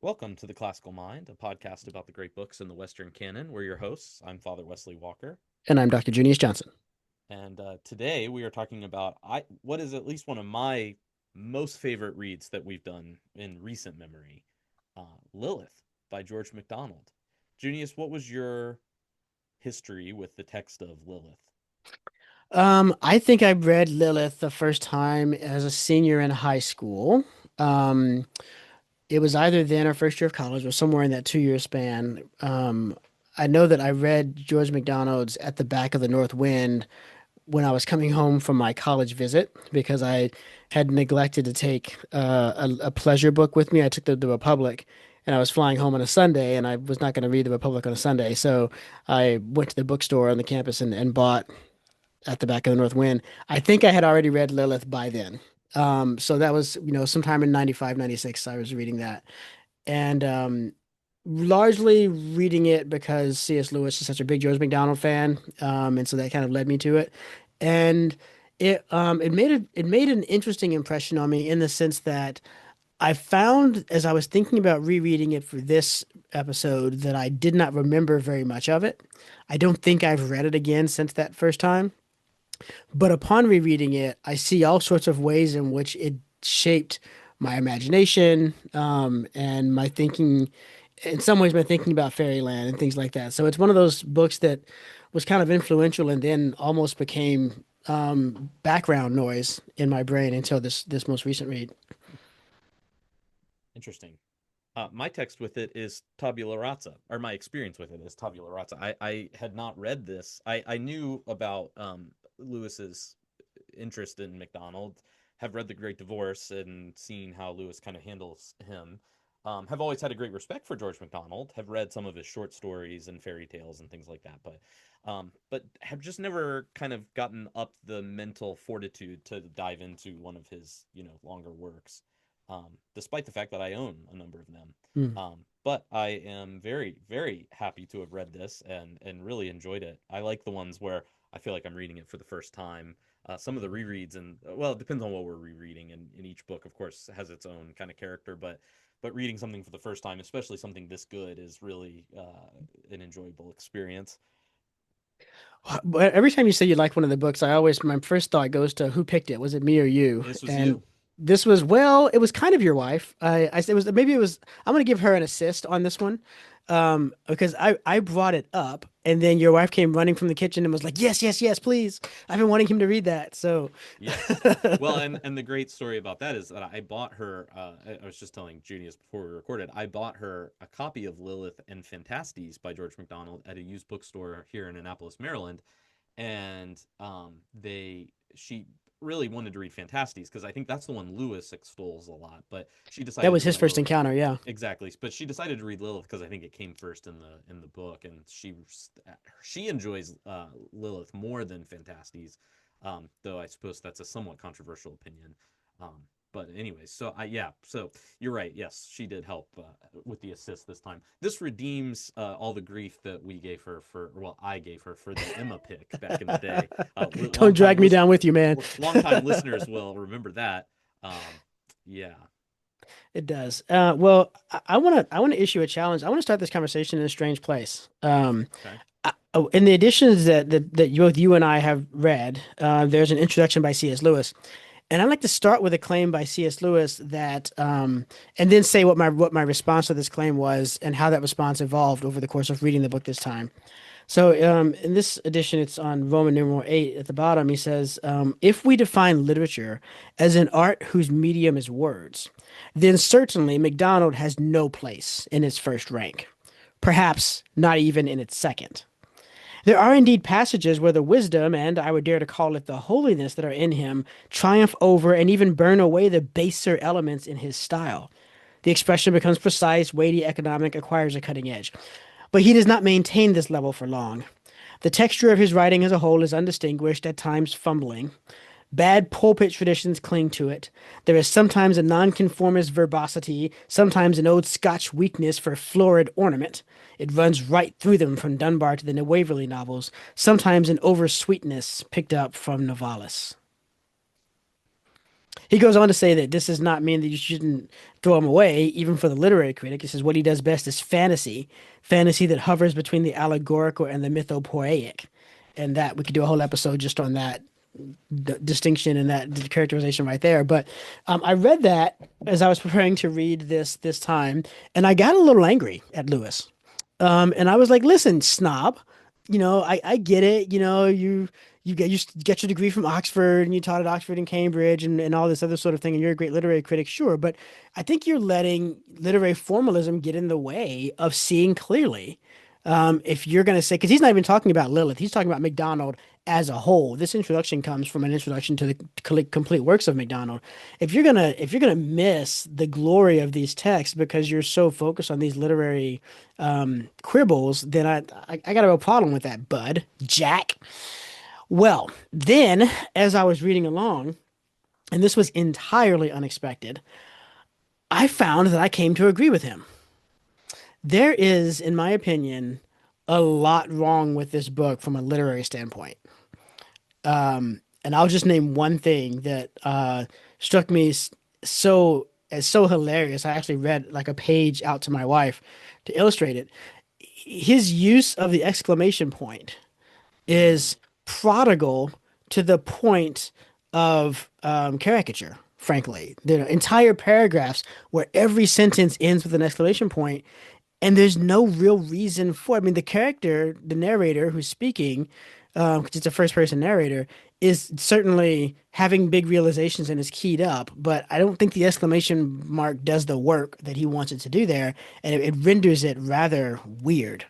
Welcome to The Classical Mind, a podcast about the great books in the Western canon. We're your hosts. I'm Father Wesley Walker. And I'm Dr. Junius Johnson. And today we are talking about what is at least one of my most favorite reads that we've done in recent memory, Lilith by George MacDonald. Junius, what was your history with the text of Lilith? I think I read Lilith the first time as a senior in high school. Um, it was either then or first year of college or somewhere in that 2 year span. I know that I read George MacDonald's At the Back of the North Wind when I was coming home from my college visit because I had neglected to take a pleasure book with me. I took the Republic and I was flying home on a Sunday and I was not going to read the Republic on a Sunday. So I went to the bookstore on the campus and bought At the Back of the North Wind. I think I had already read Lilith by then. So that was, sometime in 95, 96. I was reading that. And largely reading it because C.S. Lewis is such a big George MacDonald fan. And so that kind of led me to it. And it made an interesting impression on me in the sense that I found as I was thinking about rereading it for this episode that I did not remember very much of it. I don't think I've read it again since that first time. But upon rereading it, I see all sorts of ways in which it shaped my imagination, and my thinking, in some ways, my thinking about fairyland and things like that. So it's one of those books that was kind of influential and then almost became background noise in my brain until this most recent read. Interesting. My text with it is tabula rasa, or my experience with it is tabula rasa. I had not read this. I knew about Lewis's interest in MacDonald, have read The Great Divorce and seen how Lewis kind of handles him. Have always had a great respect for George MacDonald. Have read some of his short stories and fairy tales and things like that, but have just never kind of gotten up the mental fortitude to dive into one of his longer works, despite the fact that I own a number of them. Hmm. But I am very, very happy to have read this and really enjoyed it. I like the ones where I feel like I'm reading it for the first time. Some of the rereads, and well, it depends on what we're rereading, and each book, of course, has its own kind of character. But reading something for the first time, especially something this good, is really an enjoyable experience. But every time you say you like one of the books, my first thought goes to who picked it? Was it me or you? This was And you. this was, well, it was kind of your wife. I said it was maybe it was. I'm gonna give her an assist on this one, because I brought it up, and then your wife came running from the kitchen and was like, "Yes, yes, yes, please! I've been wanting him to read that." So, Yes. Well, and the great story about that is that I bought her. I was just telling Junius before we recorded. I bought her a copy of Lilith and Phantastes by George MacDonald at a used bookstore here in Annapolis, Maryland, and they she really wanted to read Phantastes because I think that's the one Lewis extols a lot. But she that decided was to his read first Lilith. encounter. Yeah. Exactly, but she decided to read Lilith because I think it came first in the book, and she enjoys Lilith more than Phantastes, though I suppose that's a somewhat controversial opinion. Um, but anyways, so you're right. Yes, she did help with the assist this time. This redeems all the grief that we gave her for, well, I gave her for the Emma pick back in the day. Don't drag me down with you, man. Long time listeners will remember that. Um, yeah. It does. Well, I want to issue a challenge. I want to start this conversation in a strange place. Okay. In the editions that both you and I have read, there's an introduction by C.S. Lewis, and I'd like to start with a claim by C.S. Lewis that, and then say what my response to this claim was and how that response evolved over the course of reading the book this time. So, in this edition, it's on Roman numeral 8 at the bottom. He says, if we define literature as an art whose medium is words, then certainly MacDonald has no place in its first rank, perhaps not even in its second. There are indeed passages where the wisdom, and I would dare to call it the holiness that are in him, triumph over and even burn away the baser elements in his style. The expression becomes precise, weighty, economic, acquires a cutting edge. But he does not maintain this level for long. The texture of his writing as a whole is undistinguished, at times fumbling. Bad pulpit traditions cling to it. There is sometimes a nonconformist verbosity, sometimes an old Scotch weakness for florid ornament. It runs right through them from Dunbar to the Waverley novels, sometimes an oversweetness picked up from Novalis. He goes on to say that this does not mean that you shouldn't throw him away, even for the literary critic. He says what he does best is fantasy, fantasy that hovers between the allegorical and the mythopoeic. And that we could do a whole episode just on that distinction and that characterization right there. But I read that as I was preparing to read this time, and I got a little angry at Lewis. And I was like, listen, snob, I get it. You get your degree from Oxford and you taught at Oxford and Cambridge and all this other sort of thing, and you're a great literary critic, sure. But I think you're letting literary formalism get in the way of seeing clearly. If you're going to say, because he's not even talking about Lilith, he's talking about MacDonald as a whole. This introduction comes from an introduction to the complete works of MacDonald. If you're gonna miss the glory of these texts because you're so focused on these literary quibbles, then I got a real problem with that, bud, Jack. Well, then as I was reading along, and this was entirely unexpected, I found that I came to agree with him. There is, in my opinion, a lot wrong with this book from a literary standpoint. And I'll just name one thing that struck me so hilarious. I actually read like a page out to my wife to illustrate it. His use of the exclamation point Mm, is prodigal to the point of caricature, frankly. There are entire paragraphs where every sentence ends with an exclamation point, and there's no real reason for it. I mean, the character, the narrator who's speaking, 'cause it's a first person narrator, is certainly having big realizations and is keyed up, but I don't think the exclamation mark does the work that he wants it to do there, and it renders it rather weird.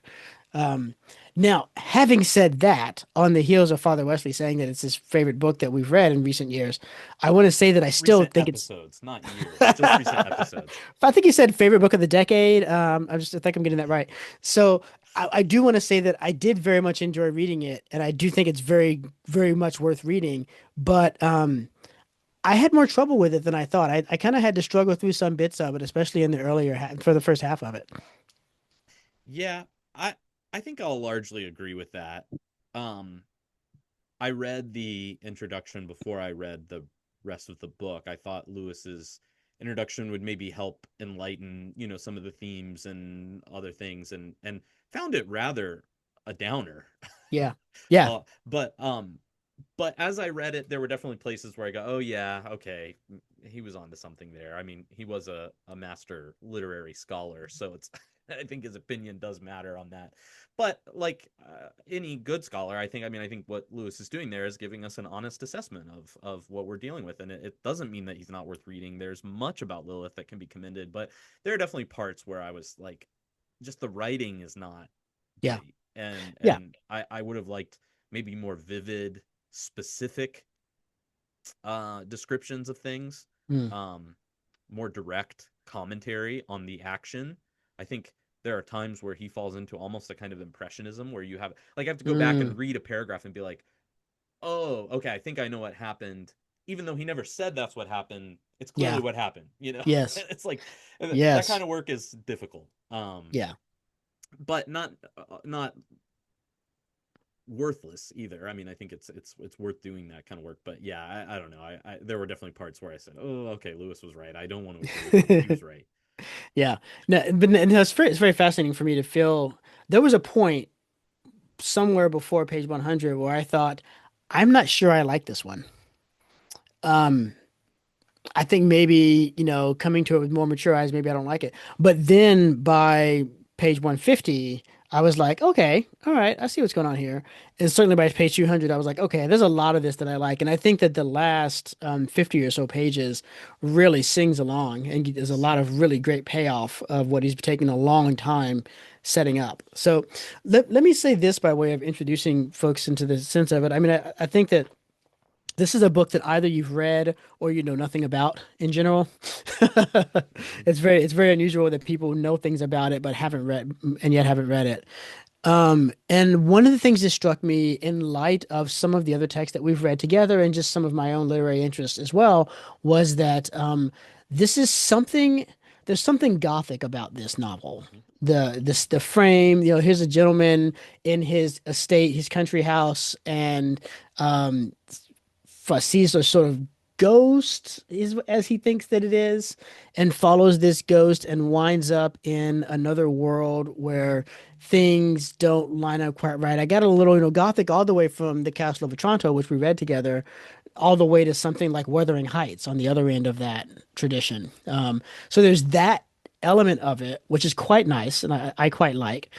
Um, Now, having said that, on the heels of Father Wesley saying that it's his favorite book that we've read in recent years, I want to say that I still recent think it's. episodes, not years, just recent episodes. I think you said favorite book of the decade. I think I'm getting that right. So I do want to say that I did very much enjoy reading it, and I do think it's very, very much worth reading. But I had more trouble with it than I thought. I kind of had to struggle through some bits of it, especially in the for the first half of it. Yeah, I think I'll largely agree with that. Um, I read the introduction before I read the rest of the book. I thought Lewis's introduction would maybe help enlighten, some of the themes and other things, and found it rather a downer. Yeah, yeah. But as I read it, there were definitely places where I go, oh yeah, okay, he was onto something there. I mean, he was a master literary scholar, so it's I think his opinion does matter on that. But like any good scholar, I think what Lewis is doing there is giving us an honest assessment of what we're dealing with, and it doesn't mean that he's not worth reading. There's much about Lilith that can be commended, but there are definitely parts where I was like, just the writing is not Yeah. great, and Yeah. and I would have liked maybe more vivid, specific descriptions of things, Mm. um, more direct commentary on the action. I think there are times where he falls into almost a kind of impressionism where you have like I have to go back Mm. and read a paragraph and be like, oh, okay, I think I know what happened. Even though he never said that's what happened, it's clearly Yeah. what happened. Yes. It's like that Yes. kind of work is difficult. Yeah. But not worthless either. I mean, I think it's worth doing that kind of work. But yeah, I don't know. There were definitely parts where I said, "Oh, okay, Lewis was right." I don't want to agree with him, but he was right. Yeah. No, but and it's very fascinating for me to feel there was a point somewhere before page 100 where I thought, I'm not sure I like this one. Um, I think maybe, coming to it with more mature eyes, maybe I don't like it. But then by page 150, I was like, okay, all right, I see what's going on here. And certainly by page 200, I was like, okay, there's a lot of this that I like. And I think that the last 50 or so pages really sings along, and there's a lot of really great payoff of what he's taken a long time setting up. So let me say this by way of introducing folks into the sense of it. I mean, I think that this is a book that either you've read or you know nothing about in general. Mhm. It's very unusual that people know things about it but haven't read and yet haven't read it. And one of the things that struck me in light of some of the other texts that we've read together and just some of my own literary interests as well was that this is something there's something gothic about this novel. Mhm. The frame, here's a gentleman in his estate, his country house, and sees a sort of ghost is as he thinks that it is, and follows this ghost and winds up in another world where things don't line up quite right. I got a little, gothic all the way from the Castle of Otranto, which we read together, all the way to something like Wuthering Heights on the other end of that tradition. So there's that element of it, which is quite nice, and I quite like.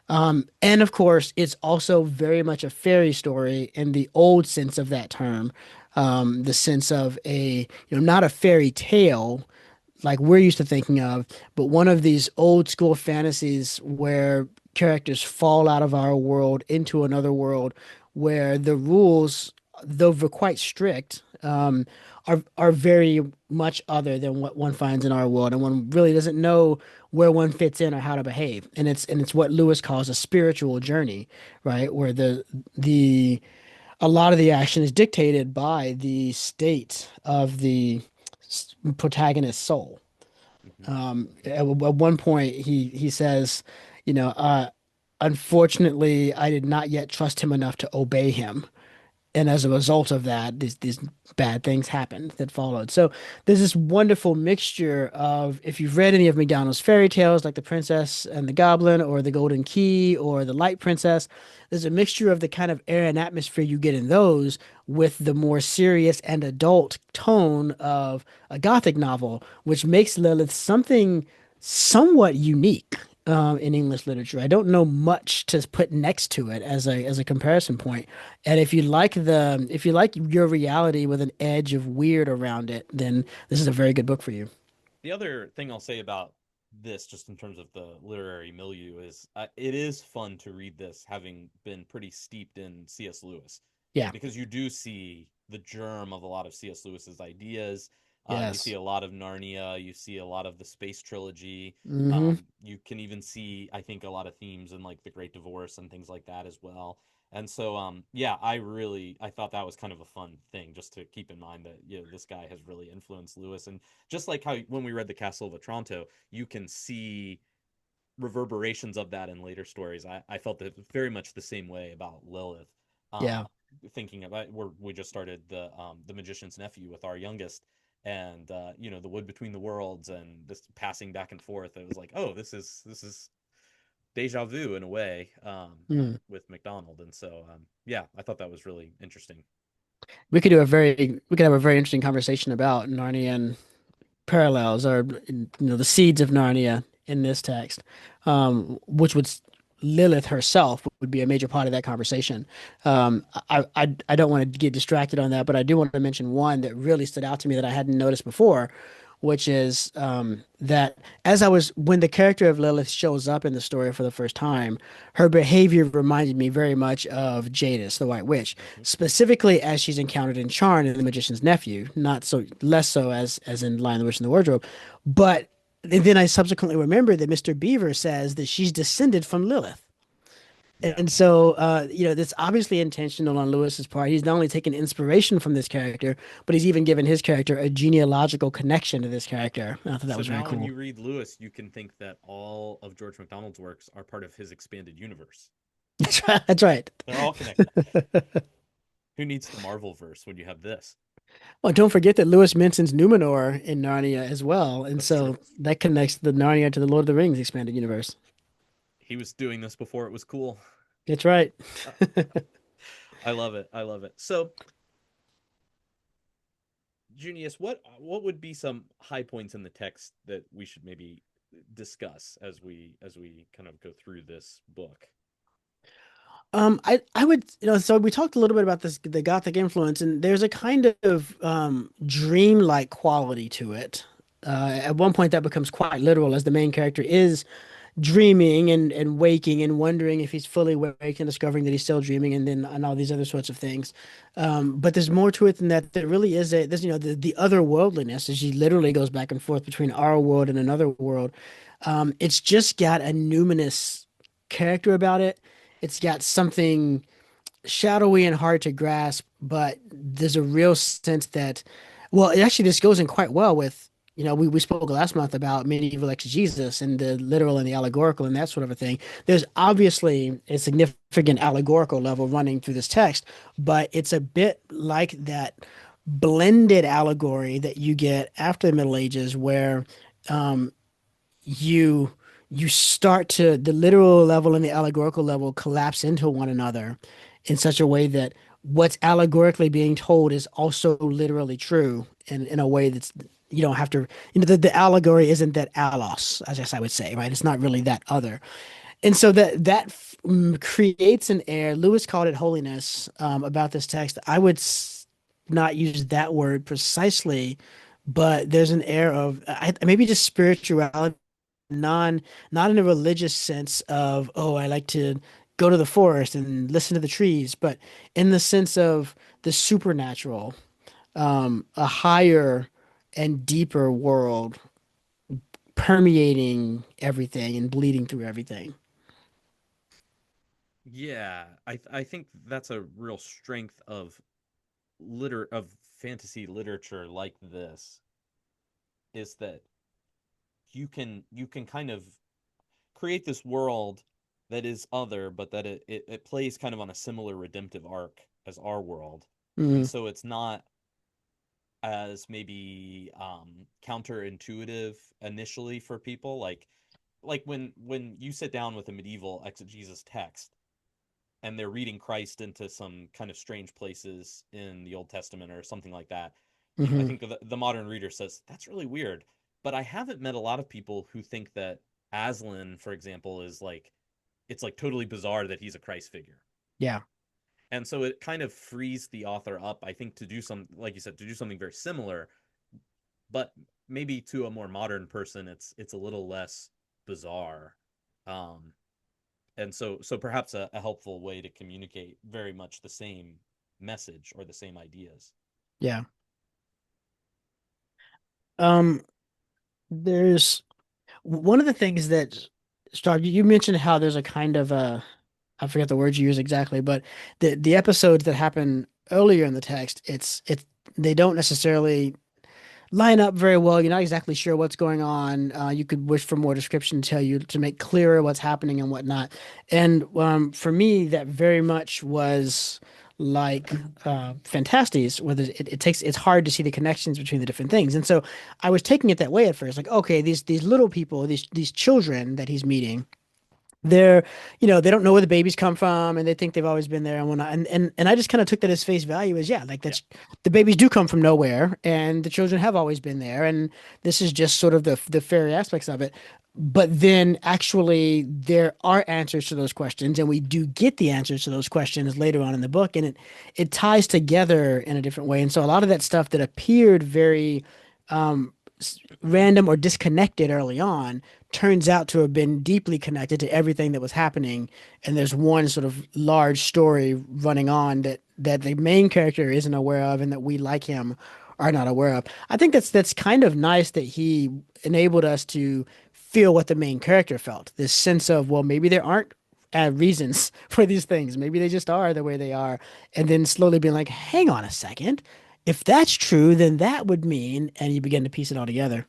And of course, it's also very much a fairy story in the old sense of that term, the sense of not a fairy tale like we're used to thinking of, but one of these old school fantasies where characters fall out of our world into another world where the rules, though they're quite strict, are very much other than what one finds in our world, and one really doesn't know where one fits in or how to behave. And it's what Lewis calls a spiritual journey, right? Where the a lot of the action is dictated by the state of the protagonist's soul. Hmm. At one point, he says, you know, uh, unfortunately, I did not yet trust him enough to obey him, and as a result of that, these bad things happened that followed. So there's this wonderful mixture of, if you've read any of MacDonald's fairy tales, like The Princess and the Goblin, or The Golden Key, or The Light Princess, there's a mixture of the kind of air and atmosphere you get in those with the more serious and adult tone of a Gothic novel, which makes Lilith something somewhat unique in English literature. I don't know much to put next to it as a comparison point. And if you like your reality with an edge of weird around it, then this is a very good book for you. The other thing I'll say about this, just in terms of the literary milieu, is it is fun to read this, having been pretty steeped in C.S. Lewis, Yeah. because you do see the germ of a lot of C.S. Lewis's ideas. You see Yes. a lot of Narnia, you see a lot of the space trilogy. Hmm. You can even see, I think, a lot of themes in like the Great Divorce and things like that as well. And so, yeah, I thought that was kind of a fun thing just to keep in mind that this guy has really influenced Lewis, and just like how when we read the Castle of Otranto, you can see reverberations of that in later stories. I felt that very much the same way about Lilith. Yeah. Um, Thinking about where we just started the Magician's Nephew with our youngest, and the Wood Between the Worlds, and this passing back and forth. It was like, oh, this is deja vu in a way, Mm. with MacDonald, and so yeah, I thought that was really interesting. We could have a very interesting conversation about Narnia parallels or the seeds of Narnia in this text, which would Lilith herself would be a major part of that conversation. I don't want to get distracted on that, but I do want to mention one that really stood out to me that I hadn't noticed before, which is that when the character of Lilith shows up in the story for the first time, her behavior reminded me very much of Jadis, the White Witch, Hmm. specifically as she's encountered in Charn and the Magician's Nephew, not so less so as in Lion, the Witch, and the Wardrobe. But then I subsequently remember that Mr. Beaver says that she's descended from Lilith. Yeah. And so, that's obviously intentional on Lewis's part. He's not only taken inspiration from this character, but he's even given his character a genealogical connection to this character. I thought that So was very now when cool. you read Lewis, you can think that all of George MacDonald's works are part of his expanded universe. That's right. That's right. They're all connected. Who needs the Marvel verse when you have this? Well, don't forget that Lewis mentions Numenor in Narnia as well, and That's true. so that connects the Narnia to the Lord of the Rings expanded universe. He was doing this before it was cool. That's right. Uh, I love it. I love it. So, Junius, what would be some high points in the text that we should maybe discuss as we kind of go through this book? I would, so we talked a little bit about the Gothic influence, and there's a kind of dreamlike quality to it. At one point, that becomes quite literal as the main character is dreaming and waking and wondering if he's fully awake and discovering that he's still dreaming, and all these other sorts of things. But there's more to it than that. There really is there's, the otherworldliness as he literally goes back and forth between our world and another world. It's just got a numinous character about it. It's got something shadowy and hard to grasp, but there's a real sense that, well, it actually this goes in quite well with, we spoke last month about medieval exegesis and the literal and the allegorical and that sort of a thing. There's obviously a significant allegorical level running through this text, but it's a bit like that blended allegory that you get after the Middle Ages, where um, you you start to the literal level and the allegorical level collapse into one another in such a way that what's allegorically being told is also literally true in a way that's you don't have to the allegory isn't that allos, I guess I would say, right? It's not really that other. And so that creates an air. Lewis called it holiness about this text. I would not use that word precisely, but there's an air of maybe just spirituality, non not in a religious sense of, oh, I like to go to the forest and listen to the trees, but in the sense of the supernatural, a higher and deeper world permeating everything and bleeding through everything. Yeah, I think that's a real strength of fantasy literature like this, is that you can kind of create this world that is other, but that it plays kind of on a similar redemptive arc as our world. And Mm, so it's not as maybe counterintuitive initially for people, like when you sit down with a medieval exegesis text and they're reading Christ into some kind of strange places in the Old Testament or something like that. I hmm think the modern reader says that's really weird, but I haven't met a lot of people who think that Aslan, for example, is like it's like totally bizarre that he's a Christ figure. Yeah. And so it kind of frees the author up, I think, to do some, like you said, to do something very similar, but maybe to a more modern person, it's a little less bizarre. Um, and so perhaps a helpful way to communicate very much the same message or the same ideas. Yeah. Um, there's one of the things that Star, you mentioned how there's a kind of I forget the words you use exactly, but the episodes that happen earlier in the text, it's they don't necessarily line up very well. You're not exactly sure what's going on. You could wish for more description to tell you to make clearer what's happening and whatnot. And for me, that very much was like Phantastes, where it's hard to see the connections between the different things. And so I was taking it that way at first, like, okay, these little people, these children that he's meeting, they're they don't know where the babies come from and they think they've always been there and whatnot, and I just kind of took that as face value as, yeah, like Yeah. that's the babies do come from nowhere and the children have always been there, and this is just sort of the fairy aspects of it. But then actually there are answers to those questions, and we do get the answers to those questions later on in the book, and it ties together in a different way. And so a lot of that stuff that appeared very um random or disconnected early on turns out to have been deeply connected to everything that was happening. And there's one sort of large story running on that the main character isn't aware of and that we like him are not aware of. I think that's kind of nice that he enabled us to feel what the main character felt. This sense of, well, maybe there aren't reasons for these things. Maybe they just are the way they are. And then slowly being like, hang on a second. If that's true, then that would mean, and you begin to piece it all together.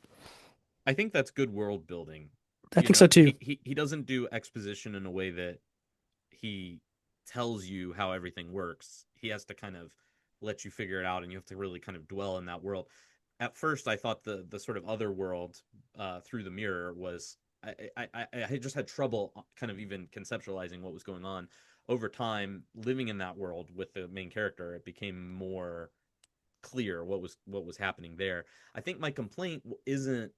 I think that's good world building. I think so too. He doesn't do exposition in a way that he tells you how everything works. He has to kind of let you figure it out, and you have to really kind of dwell in that world. At first, I thought the sort of other world through the mirror was I just had trouble kind of even conceptualizing what was going on. Over time, living in that world with the main character, it became more clear what was happening there. I think my complaint isn't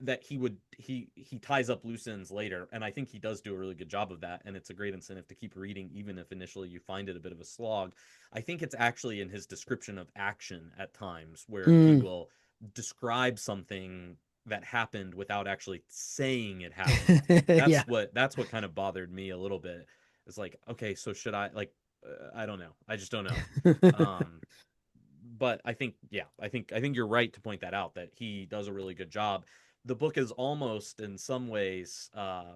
that he ties up loose ends later, and I think he does do a really good job of that, and it's a great incentive to keep reading even if initially you find it a bit of a slog. I think it's actually in his description of action at times where he Mm. will describe something that happened without actually saying it happened. Yeah. That's what kind of bothered me a little bit. It's like, okay, so should I like I don't know. I just don't know. um but I think, yeah, I think you're right to point that out, that he does a really good job. The book is almost in some ways I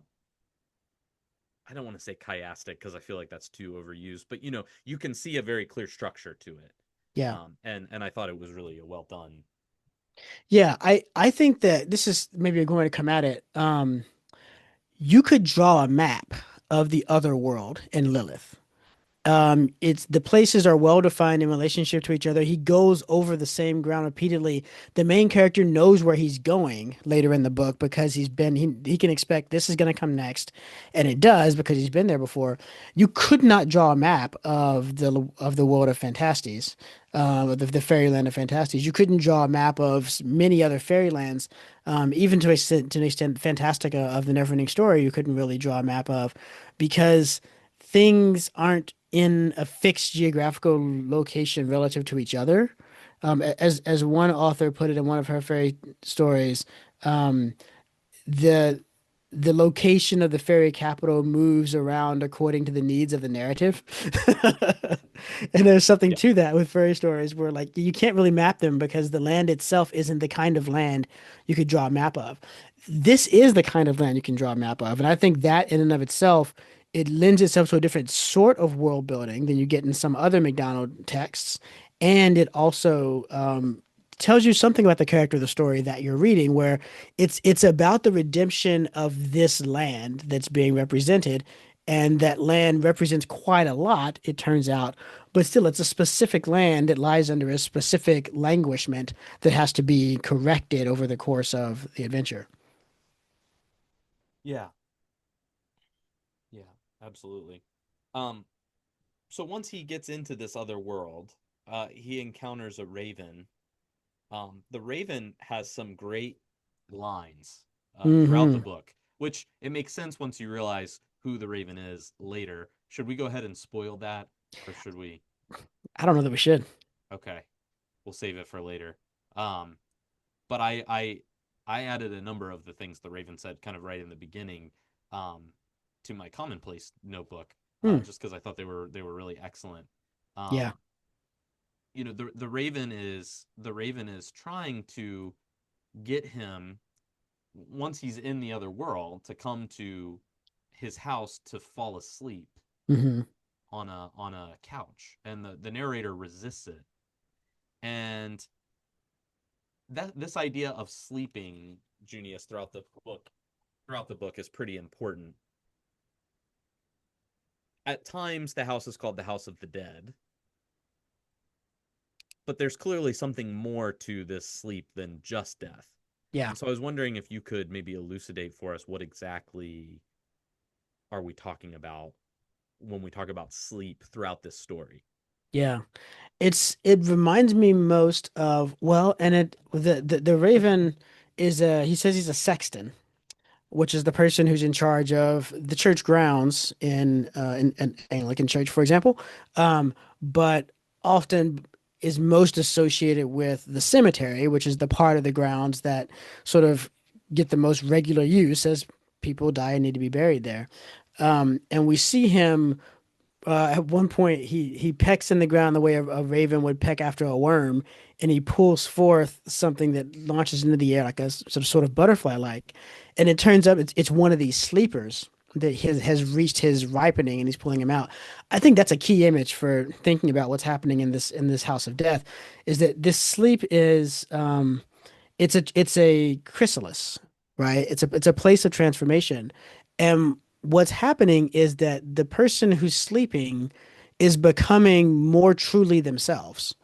don't want to say chiastic because I feel like that's too overused, but you can see a very clear structure to it. Yeah. And I thought it was really well done. Yeah. I think that this is maybe a good way to come at it. You could draw a map of the other world in Lilith. It's the places are well defined in relationship to each other. He goes over the same ground repeatedly. The main character knows where he's going later in the book because he can expect this is going to come next, and it does because he's been there before. You could not draw a map of the world of Phantastes, the fairyland of Phantastes. You couldn't draw a map of many other fairylands, even to an extent, Fantastica of the Neverending Story. You couldn't really draw a map of because things aren't in a fixed geographical location relative to each other. As one author put it in one of her fairy stories, um, the the location of the fairy capital moves around according to the needs of the narrative. And there's something Yeah. to that with fairy stories where like you can't really map them because the land itself isn't the kind of land you could draw a map of. This is the kind of land you can draw a map of. And I think that in and of itself, it lends itself to a different sort of world building than you get in some other MacDonald texts. And it also tells you something about the character of the story that you're reading, where it's about the redemption of this land that's being represented, and that land represents quite a lot, it turns out, but still it's a specific land that lies under a specific languishment that has to be corrected over the course of the adventure. Yeah. Yeah. Absolutely. Um, so once he gets into this other world, he encounters a raven. The raven has some great lines throughout the Hmm. book, which it makes sense once you realize who the raven is later. Should we go ahead and spoil that, or should we? I don't know that we should. Okay, we'll save it for later. Um, but I added a number of the things the raven said kind of right in the beginning um, to my commonplace notebook, Hmm. just because I thought they were really excellent. Yeah. Um, the raven is trying to get him once he's in the other world to come to his house to fall asleep Hmm. on a couch, and the narrator resists it. And that this idea of sleeping, Junius, throughout the book is pretty important. At times the house is called the house of the dead, but there's clearly something more to this sleep than just death. Yeah. And so I was wondering if you could maybe elucidate for us what exactly are we talking about when we talk about sleep throughout this story. Yeah. It reminds me most of, well, and the Raven is a he says he's a sexton, which is the person who's in charge of the church grounds in Anglican church, for example, but often is most associated with the cemetery, which is the part of the grounds that sort of get the most regular use as people die and need to be buried there. And we see him at one point he pecks in the ground the way a raven would peck after a worm, and he pulls forth something that launches into the air like a some sort of butterfly like, and it turns up it's one of these sleepers that has reached his ripening and he's pulling him out. I think that's a key image for thinking about what's happening in this house of death, is that this sleep is it's a chrysalis, right? It's a place of transformation. And what's happening is that the person who's sleeping is becoming more truly themselves.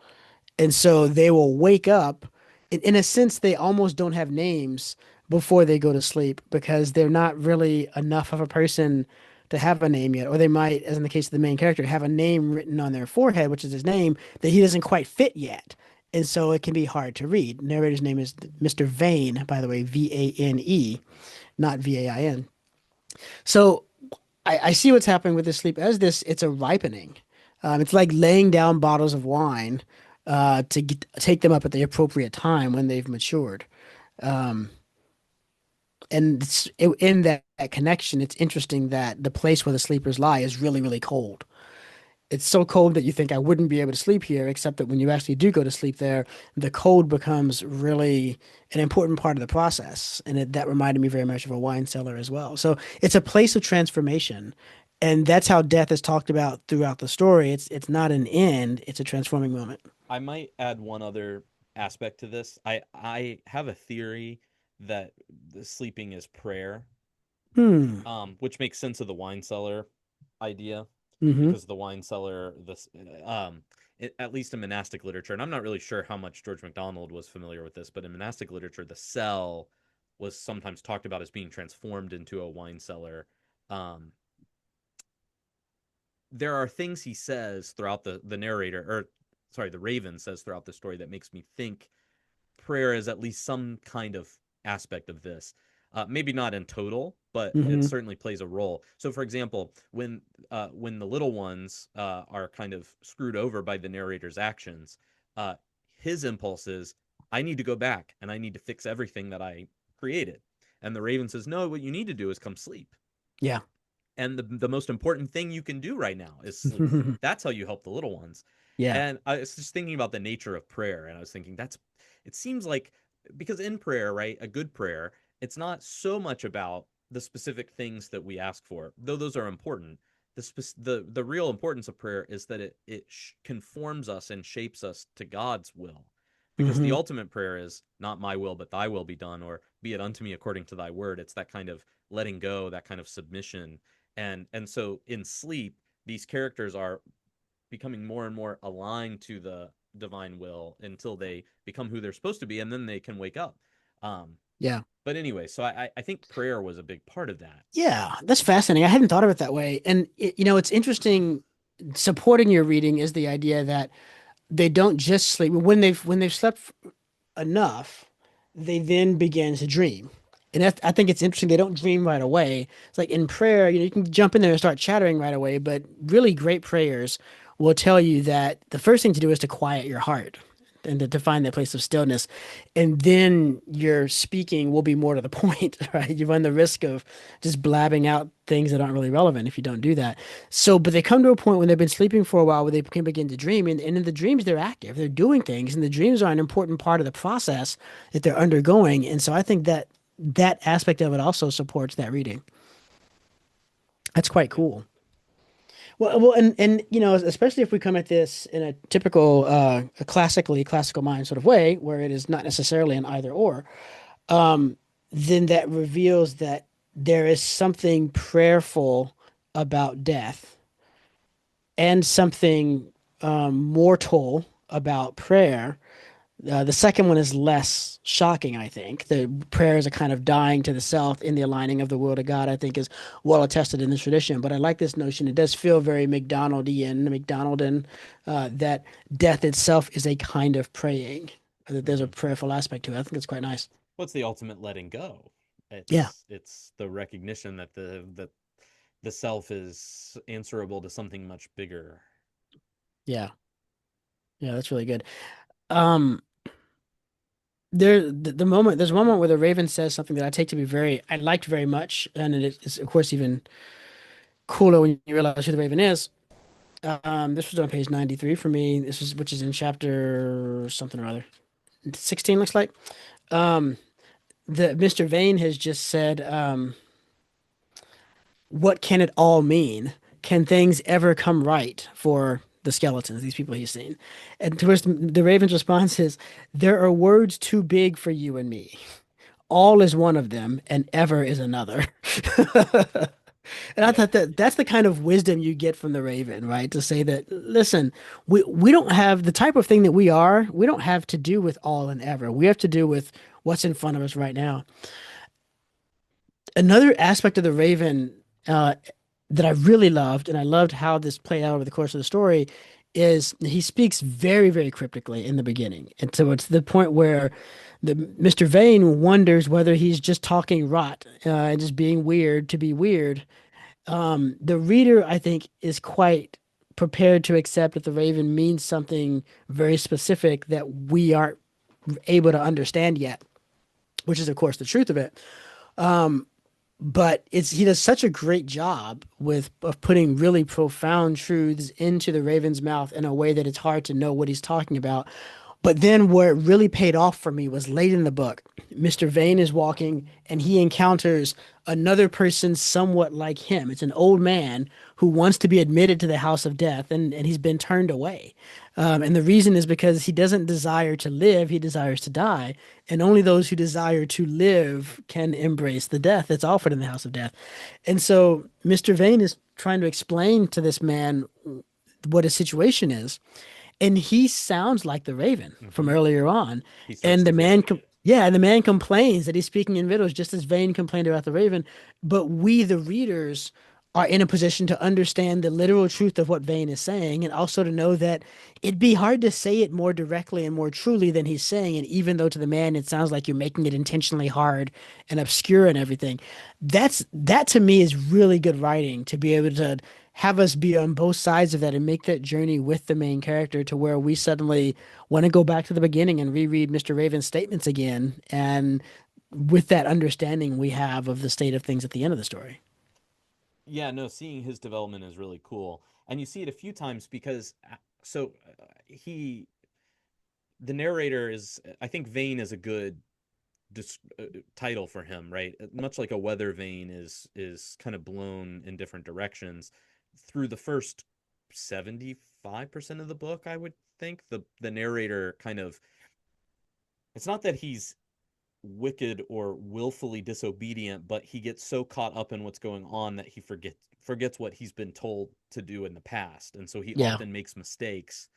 And so they will wake up. In a sense, they almost don't have names before they go to sleep because they're not really enough of a person to have a name yet. Or they might, as in the case of the main character, have a name written on their forehead, which is his name, that he doesn't quite fit yet. And so it can be hard to read. Narrator's name is Mr. Vane, by the way, Vane, not Vain. So I see what's happening with this sleep as this, it's a ripening. It's like laying down bottles of wine take them up at the appropriate time when they've matured. Um, and in that connection, it's interesting that the place where the sleepers lie is really, really cold. It's so cold that you think I wouldn't be able to sleep here, except that when you actually do go to sleep there, the cold becomes really an important part of the process. And that reminded me very much of a wine cellar as well. So it's a place of transformation. And that's how death is talked about throughout the story. It's not an end, it's a transforming moment. I might add one other aspect to this. I have a theory that the sleeping is prayer, Hmm. which makes sense of the wine cellar idea. Hmm. because the wine cellar, this at least in monastic literature, and I'm not really sure how much George MacDonald was familiar with this, but in monastic literature, the cell was sometimes talked about as being transformed into a wine cellar. Um, there are things he says throughout the narrator, or sorry, the Raven says throughout the story that makes me think prayer is at least some kind of aspect of this. Maybe not in total, but it Hmm. certainly plays a role. So, for example, when the little ones are kind of screwed over by the narrator's actions, uh, his impulse is, "I need to go back and I need to fix everything that I created." And the Raven says, "No, what you need to do is come sleep. Yeah. And the most important thing you can do right now is sleep. That's how you help the little ones." Yeah. And I was just thinking about the nature of prayer, and I was thinking it seems like, because in prayer, right, a good prayer, it's not so much about the specific things that we ask for, though those are important. The real importance of prayer is that it conforms us and shapes us to God's will, because the Hmm. ultimate prayer is not my will but thy will be done, or be it unto me according to thy word. It's that kind of letting go, that kind of submission. And so in sleep, these characters are becoming more and more aligned to the divine will until they become who they're supposed to be, and then they can wake up. um Yeah. but anyway, so I think prayer was a big part of that. Yeah, that's fascinating. I hadn't thought of it that way. And it's interesting. Supporting your reading is the idea that they don't just sleep when they've slept enough, they then begin to dream. And I think it's interesting. They don't dream right away. It's like in prayer, you can jump in there and start chattering right away, but really great prayers will tell you that the first thing to do is to quiet your heart and to find that place of stillness. And then your speaking will be more to the point, right? You run the risk of just blabbing out things that aren't really relevant if you don't do that. So, but they come to a point when they've been sleeping for a while where they can begin to dream. And in the dreams, they're active, they're doing things, and the dreams are an important part of the process that they're undergoing. And so I think that that aspect of it also supports that reading. That's quite Yeah. cool. Well, and especially if we come at this in a typical, a classical mind sort of way, where it is not necessarily an either or, um, then that reveals that there is something prayerful about death and something mortal about prayer. The second one is less shocking, I think. The prayer is a kind of dying to the self in the aligning of the will to God, I think is well attested in the tradition. But I like this notion. It does feel very MacDonaldian, that death itself is a kind of praying, that there's a Mm-hmm. prayerful aspect to it. I think it's quite nice. What's the ultimate letting go? Yeah, It's the recognition that the self is answerable to something much bigger. yeah, yeah, that's really good. Um, there's one moment where the Raven says something that I take to be I liked very much, and it is of course even cooler when you realize who the Raven is. This was on page 93 for me. Which is in chapter something or other. 16 looks like. Um, the Mr. Vane has just said, what can it all mean? Can things ever come right for the skeletons, these people he's seen? And to which the Raven's response is, there are words too big for you and me. All is one of them, and ever is another. And I Yeah. thought that that's the kind of wisdom you get from the Raven, right? To say that, listen, we don't have the type of thing that we are, we don't have to do with all and ever. We have to do with what's in front of us right now. Another aspect of the Raven, uh, that I really loved, and I loved how this played out over the course of the story, is he speaks very, very cryptically in the beginning. And so it's the point where Mr. Vane wonders whether he's just talking rot, and just being weird to be weird. The reader, I think, is quite prepared to accept that the Raven means something very specific that we aren't able to understand yet, which is, of course, the truth of it. But he does such a great job of putting really profound truths into the Raven's mouth in a way that it's hard to know what he's talking about. But then where it really paid off for me was late in the book. Mr. Vane is walking and he encounters another person somewhat like him. It's an old man who wants to be admitted to the house of death, and he's been turned away. And the reason is because he doesn't desire to live, he desires to die. And only those who desire to live can embrace the death that's offered in the house of death. And so Mr. Vane is trying to explain to this man what his situation is, and he sounds like the Raven from Hmm. earlier on. He starts And to visit. yeah, and the man complains that he's speaking in riddles, just as Vane complained about the Raven. But we, the readers, are in a position to understand the literal truth of what Vane is saying, and also to know that it'd be hard to say it more directly and more truly than he's saying. And even though to the man it sounds like you're making it intentionally hard and obscure and everything, that to me is really good writing to be able to have us be on both sides of that and make that journey with the main character to where we suddenly want to go back to the beginning and reread Mr. Raven's statements again. And with that understanding we have of the state of things at the end of the story. Yeah, no, seeing his development is really cool. And you see it a few times because he the narrator is, I think Vane is a good dis- uh, title for him, right? Much like a weather vane is kind of blown in different directions through the first 75% of the book, I would think. The narrator kind of, it's not that he's wicked or willfully disobedient, but he gets so caught up in what's going on that he forgets what he's been told to do in the past, and so he Yeah. often makes mistakes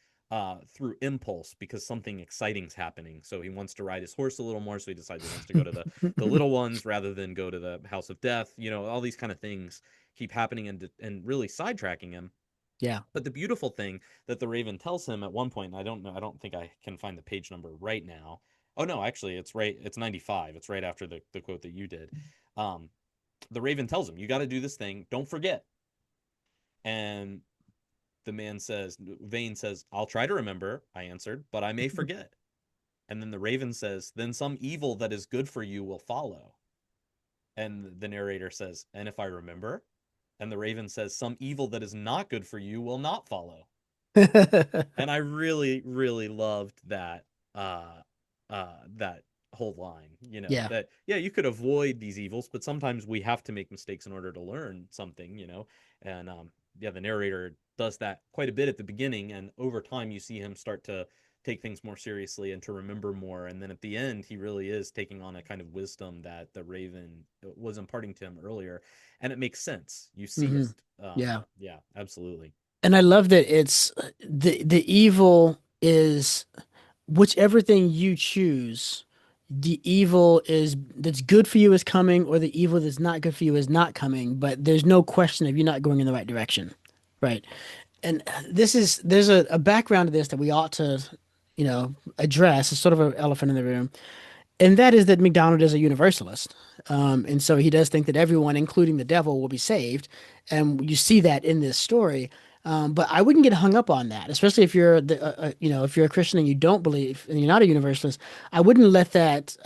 through impulse because something exciting's happening. So he wants to ride his horse a little more, so he decides he wants to go to the little ones rather than go to the House of Death. You know, all these kind of things keep happening and really sidetracking him. Yeah. But the beautiful thing that the Raven tells him at one point, and I don't know, I don't think I can find the page number right now. Oh no, actually it's right, it's 95. It's right after the quote that you did. Um, the Raven tells him, "You got to do this thing. Don't forget." And the man says, Vane says, "I'll try to remember," I answered, "but I may forget." And then the Raven says, "Then some evil that is good for you will follow." And the narrator says, "And if I remember?" And the Raven says, "Some evil that is not good for you will not follow." And I really, really loved that whole line, you know, Yeah. that yeah, you could avoid these evils, but sometimes we have to make mistakes in order to learn something, you know. And yeah, the narrator does that quite a bit at the beginning, and over time you see him start to take things more seriously and to remember more, and then at the end he really is taking on a kind of wisdom that the Raven was imparting to him earlier, and it makes sense. You see Hmm. it. Yeah. Yeah, absolutely. And I love that it's the evil is whichever thing you choose, the evil is that's good for you is coming, or the evil that's not good for you is not coming, but there's no question of you not going in the right direction. Right. And there's a background to this that we ought to, address. It's sort of an elephant in the room. And that is that MacDonald is a universalist. And so he does think that everyone, including the devil, will be saved. And you see that in this story. But I wouldn't get hung up on that, especially if you're if you're a Christian and you don't believe and you're not a universalist. I wouldn't let that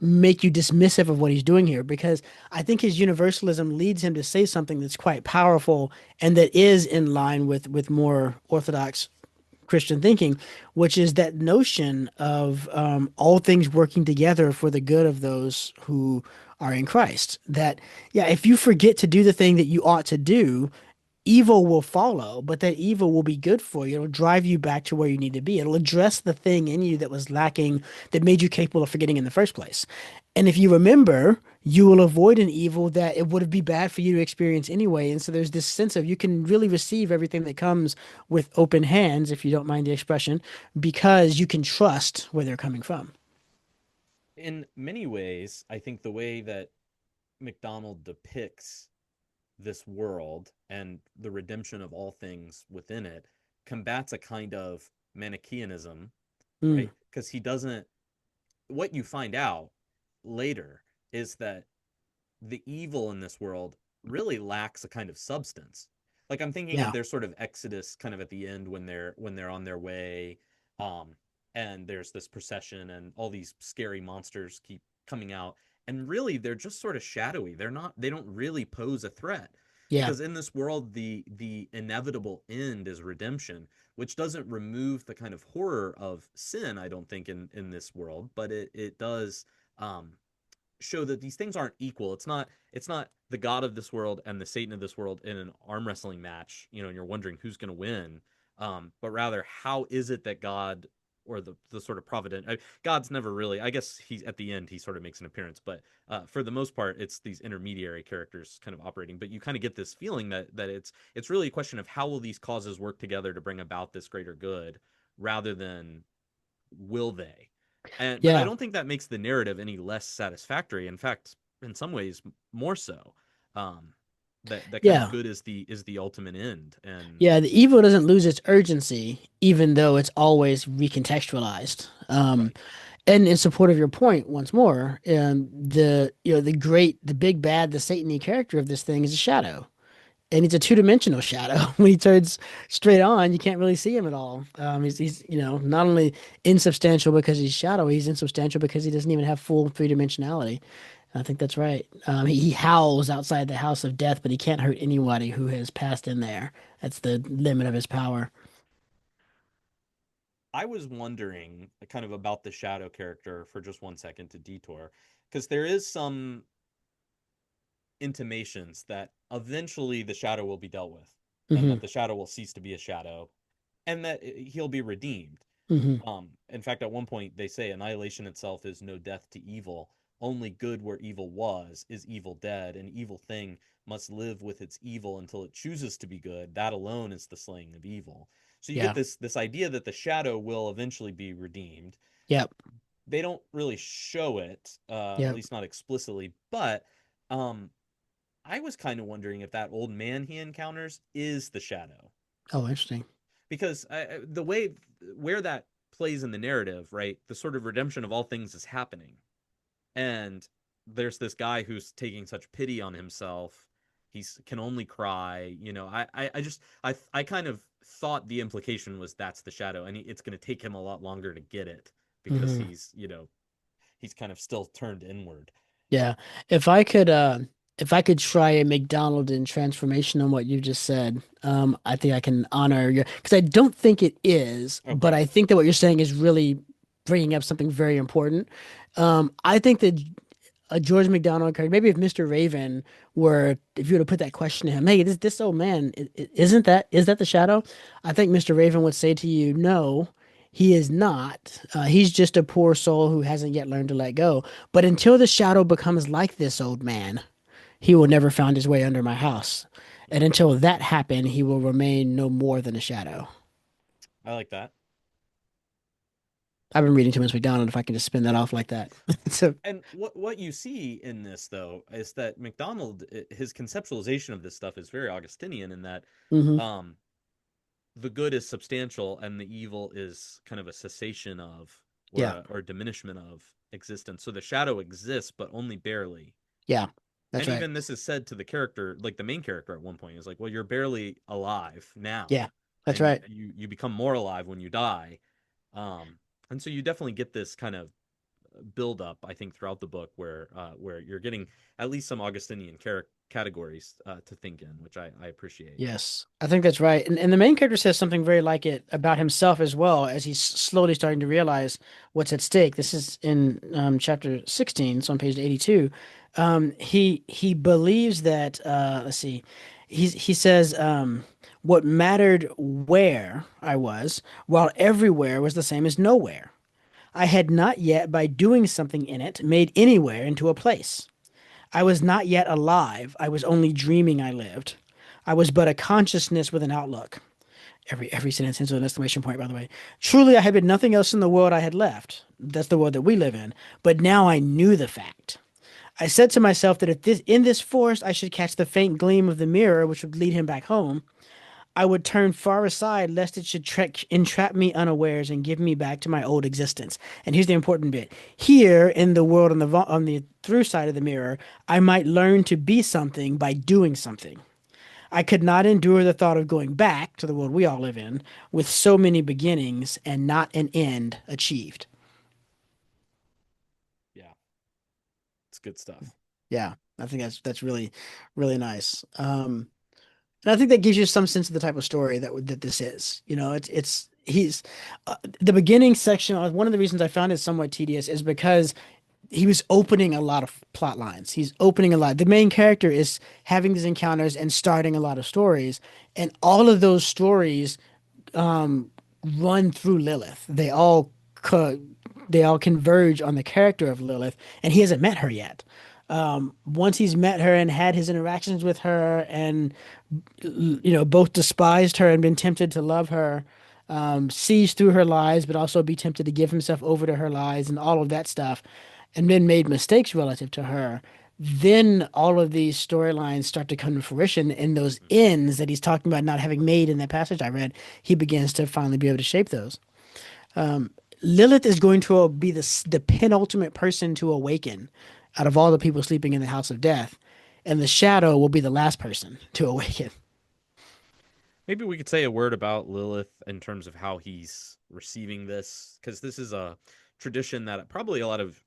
make you dismissive of what he's doing here, because I think his universalism leads him to say something that's quite powerful and that is in line with more orthodox Christian thinking, which is that notion of all things working together for the good of those who are in Christ. That, yeah, if you forget to do the thing that you ought to do, evil will follow, but that evil will be good for you. It'll drive you back to where you need to be. It'll address the thing in you that was lacking, that made you capable of forgetting in the first place. And if you remember, you will avoid an evil that it would be bad for you to experience anyway. And so there's this sense of you can really receive everything that comes with open hands, if you don't mind the expression, because you can trust where they're coming from. In many ways, I think the way that MacDonald depicts this world and the redemption of all things within it combats a kind of Manichaeanism, Mm, right? Because he doesn't, what you find out later is that the evil in this world really lacks a kind of substance. Like I'm thinking of yeah. their sort of exodus kind of at the end when they're on their way, um, and there's this procession and all these scary monsters keep coming out, and really they're just sort of shadowy. They don't really pose a threat. Yeah. because in this world the inevitable end is redemption, which doesn't remove the kind of horror of sin, I don't think, in this world, but it does um show that these things aren't equal. It's not the God of this world and the Satan of this world in an arm wrestling match, and you're wondering who's going to win. But rather, how is it that God, or the sort of provident, God's never really, I guess he's at the end he sort of makes an appearance, but for the most part it's these intermediary characters kind of operating. But you kind of get this feeling that it's really a question of how will these causes work together to bring about this greater good, rather than will they? And but I Yeah. don't think that makes the narrative any less satisfactory. In fact, in some ways, more so. Um, that kind of Yeah. good is the ultimate end. And Yeah, the evil doesn't lose its urgency, even though it's always recontextualized. right, And in support of your point, once more, the big bad, the Satan-y character of this thing is a shadow, and he's a two-dimensional shadow. When he turns straight on, you can't really see him at all. He's not only insubstantial because he's shadow, he's insubstantial because he doesn't even have full three-dimensionality. I think that's right. He howls outside the house of death, but he can't hurt anybody who has passed in there. That's the limit of his power. I was wondering kind of about the shadow character for just 1 second to detour, because there is some intimations that eventually the shadow will be dealt with, and Hmm. that the shadow will cease to be a shadow, and that he'll be redeemed. Hmm. In fact, at one point they say annihilation itself is no death to evil. Only good where evil was is evil dead. An evil thing must live with its evil until it chooses to be good. That alone is the slaying of evil. So you get Yeah. this idea that the shadow will eventually be redeemed. Yep. They don't really show it, at Yep. least not explicitly, but um, I was kind of wondering if that old man he encounters is the shadow, Oh, interesting. because the way where that plays in the narrative, right? The sort of redemption of all things is happening, and there's this guy who's taking such pity on himself. He's can only cry. I kind of thought the implication was that's the shadow, and it's going to take him a lot longer to get it, because Hmm. he's kind of still turned inward. Yeah. If I could if I could try a McDonald in transformation on what you just said, I think I can honor your because I don't think it is, but Okay. I think that what you're saying is really bringing up something very important. I think that a George MacDonald character, maybe if Mr. Raven were, if you were to put that question to him, hey, this old man, is that the shadow? I think Mr. Raven would say to you, no, he is not. He's just a poor soul who hasn't yet learned to let go. But until the shadow becomes like this old man, he will never find his way under my house. And Hmm. until that happen, he will remain no more than a shadow. I like that. I've been reading too much MacDonald if I can just spin that off like that. So, And what you see in this, though, is that MacDonald, his conceptualization of this stuff is very Augustinian, in that hmm. um, the good is substantial and the evil is kind of a cessation of, or Yeah, a diminishment of existence. So the shadow exists, but only barely. yeah, that's And right. even this is said to the character, like the main character at one point is like, well, you're barely alive now, Yeah, that's and right. you become more alive when you die. And so you definitely get this kind of build up, I think, throughout the book, where you're getting at least some Augustinian categories to think in, which I appreciate. Yes, I think that's right. And the main character says something very like it about himself as well as he's slowly starting to realize what's at stake. This is in chapter 16, so on page 82. He believes that let's see, he says what mattered where I was, while everywhere was the same as nowhere. I had not yet, by doing something in it, made anywhere into a place. I was not yet alive. I was only dreaming I lived. I was but a consciousness with an outlook. Every sentence ends with an exclamation point, by the way. Truly, I had been nothing else in the world I had left. That's the world that we live in. But now I knew the fact. I said to myself that if this in this forest I should catch the faint gleam of the mirror which would lead him back home, I would turn far aside lest it should entrap me unawares and give me back to my old existence. And here's the important bit. Here in the world on the through side of the mirror, I might learn to be something by doing something. I could not endure the thought of going back to the world we all live in with so many beginnings and not an end achieved. Yeah, it's good stuff. Yeah, I think that's really really nice. And I think that gives you some sense of the type of story that this is. You know, it's he's the beginning section. One of the reasons I found it somewhat tedious is because he was opening a lot of plot lines. He's opening a lot. The main character is having these encounters and starting a lot of stories, and all of those stories um, run through Lilith. They all converge on the character of Lilith, and he hasn't met her yet. Once he's met her and had his interactions with her, and both despised her and been tempted to love her, sees through her lies, but also be tempted to give himself over to her lies and all of that stuff, and then made mistakes relative to her. Then all of these storylines start to come to fruition, and those ends that he's talking about not having made in that passage I read, he begins to finally be able to shape those. Lilith is going to be the penultimate person to awaken out of all the people sleeping in the house of death, and the shadow will be the last person to awaken. Maybe we could say a word about Lilith in terms of how he's receiving this, because this is a tradition that probably a lot of,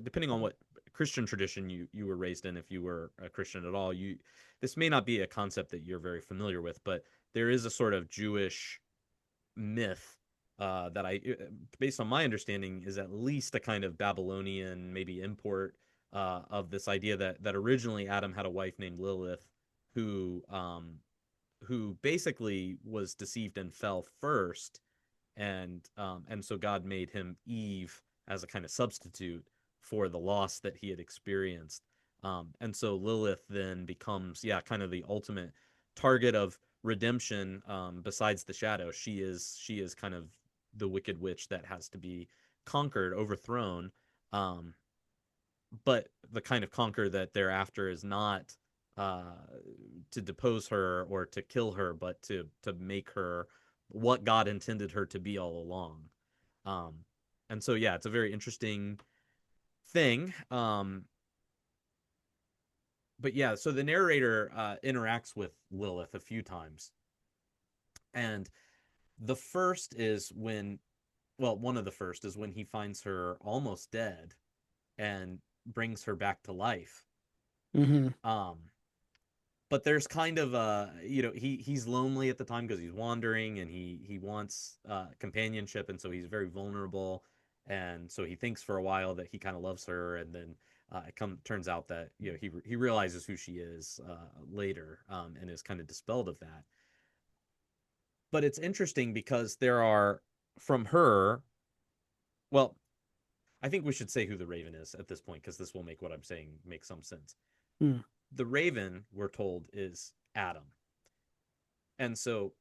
depending on what Christian tradition you were raised in, if you were a Christian at all, you this may not be a concept that you're very familiar with, but there is a sort of Jewish myth that based on my understanding, is at least a kind of Babylonian maybe import of this idea that originally Adam had a wife named Lilith who who basically was deceived and fell first, and so God made him Eve as a kind of substitute for the loss that he had experienced. And so Lilith then becomes, yeah, kind of the ultimate target of redemption. Besides the shadow, she is kind of the wicked witch that has to be conquered, overthrown. Um, but the kind of conquer that thereafter is not uh, to depose her or to kill her, but to make her what God intended her to be all along. Um, and so yeah, it's a very interesting thing. But yeah, so the narrator interacts with Lilith a few times, and the first is when, well, one of the first is when he finds her almost dead and brings her back to life. Hmm. Um, but there's kind of he's lonely at the time because he's wandering and he wants companionship, and so he's very vulnerable, and so he thinks for a while that he kind of loves her, and then turns out that he realizes who she is later, and is kind of dispelled of that. But it's interesting because there are, from her, well, I think we should say who the Raven is at this point, because this will make what I'm saying make some sense. Mm. The Raven, we're told, is Adam. And so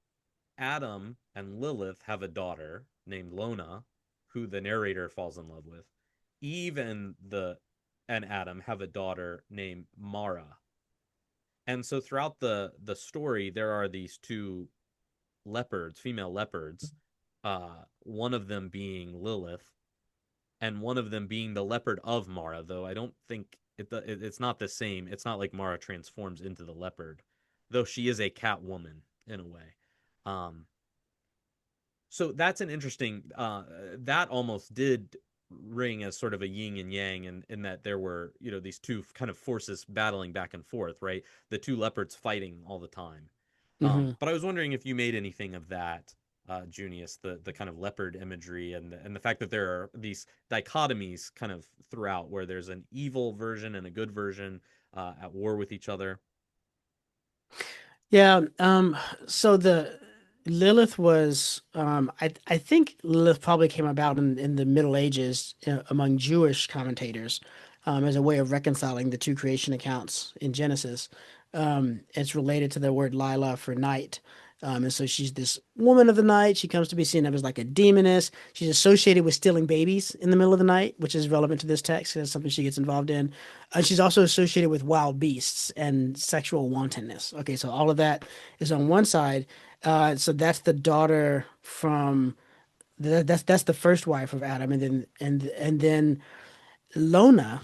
Adam and Lilith have a daughter named Lona, who the narrator falls in love with. Eve and Adam have a daughter named Mara. And so throughout the story, there are these two leopards, female leopards, one of them being Lilith, and one of them being the leopard of Mara. Though I don't think it's not the same. It's not like Mara transforms into the leopard, though she is a cat woman in a way. Um, so that's an interesting. That almost did ring as sort of a yin and yang, in that there were these two kind of forces battling back and forth, right? The two leopards fighting all the time. Hmm. But I was wondering if you made anything of that, Junius, the kind of leopard imagery, and the fact that there are these dichotomies kind of throughout, where there's an evil version and a good version at war with each other. Yeah. So the Lilith was, I think Lilith probably came about in the Middle Ages among Jewish commentators, as a way of reconciling the two creation accounts in Genesis. It's related to the word Lila for night. And so she's this woman of the night. She comes to be seen of as like a demoness. She's associated with stealing babies in the middle of the night, which is relevant to this text. That's something she gets involved in. She's also associated with wild beasts and sexual wantonness. Okay, so all of that is on one side. So that's the daughter from that's the first wife of Adam, and then Lona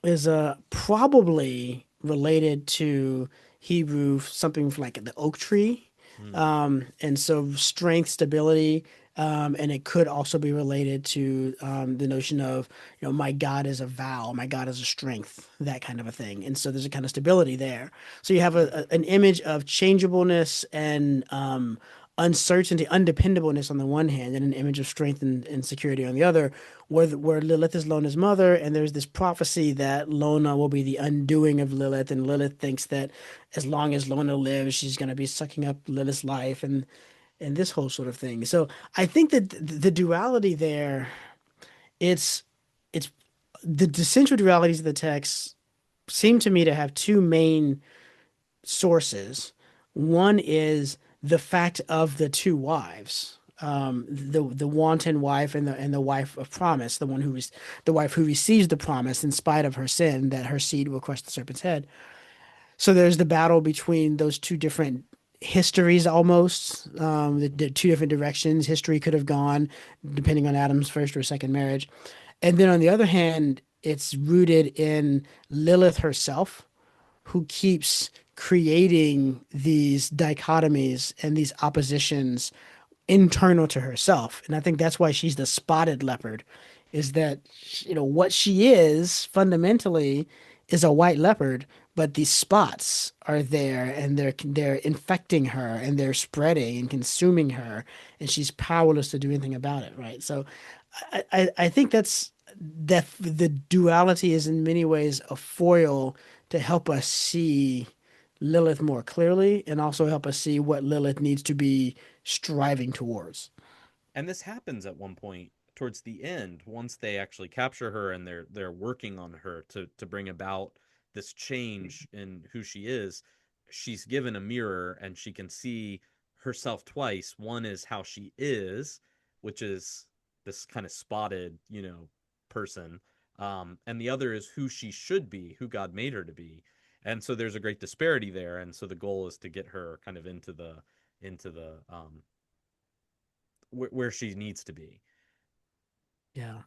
is probably related to Hebrew something like the oak tree. Hmm. And so strength, stability. And it could also be related to the notion of, my God is a vow, my God is a strength, that kind of a thing. And so there's a kind of stability there. So you have an image of changeableness and uncertainty, undependableness on the one hand, and an image of strength and security on the other, where Lilith is Lona's mother, and there's this prophecy that Lona will be the undoing of Lilith, and Lilith thinks that as long as Lona lives, she's going to be sucking up Lilith's life, and this whole sort of thing. So I think that the duality there, it's it's the central dualities of the text seem to me to have two main sources. One is the fact of the two wives, the wanton wife and the wife of promise, the wife who receives the promise in spite of her sin that her seed will crush the serpent's head. So there's the battle between those two different histories almost, the two different directions history could have gone depending on Adam's first or second marriage. And then on the other hand, it's rooted in Lilith herself, who keeps creating these dichotomies and these oppositions internal to herself. And I think that's why she's the spotted leopard, is that, what she is fundamentally is a white leopard, but these spots are there and they're infecting her and they're spreading and consuming her, and she's powerless to do anything about it, right? So I think that the duality is in many ways a foil to help us see Lilith more clearly and also help us see what Lilith needs to be striving towards. And this happens at one point towards the end, once they actually capture her and they're working on her to bring about this change in who she is. She's given a mirror and she can see herself twice. One is how she is, which is this kind of spotted, person. And the other is who she should be, who God made her to be. And so there's a great disparity there. And so the goal is to get her kind of into the where she needs to be. Yeah,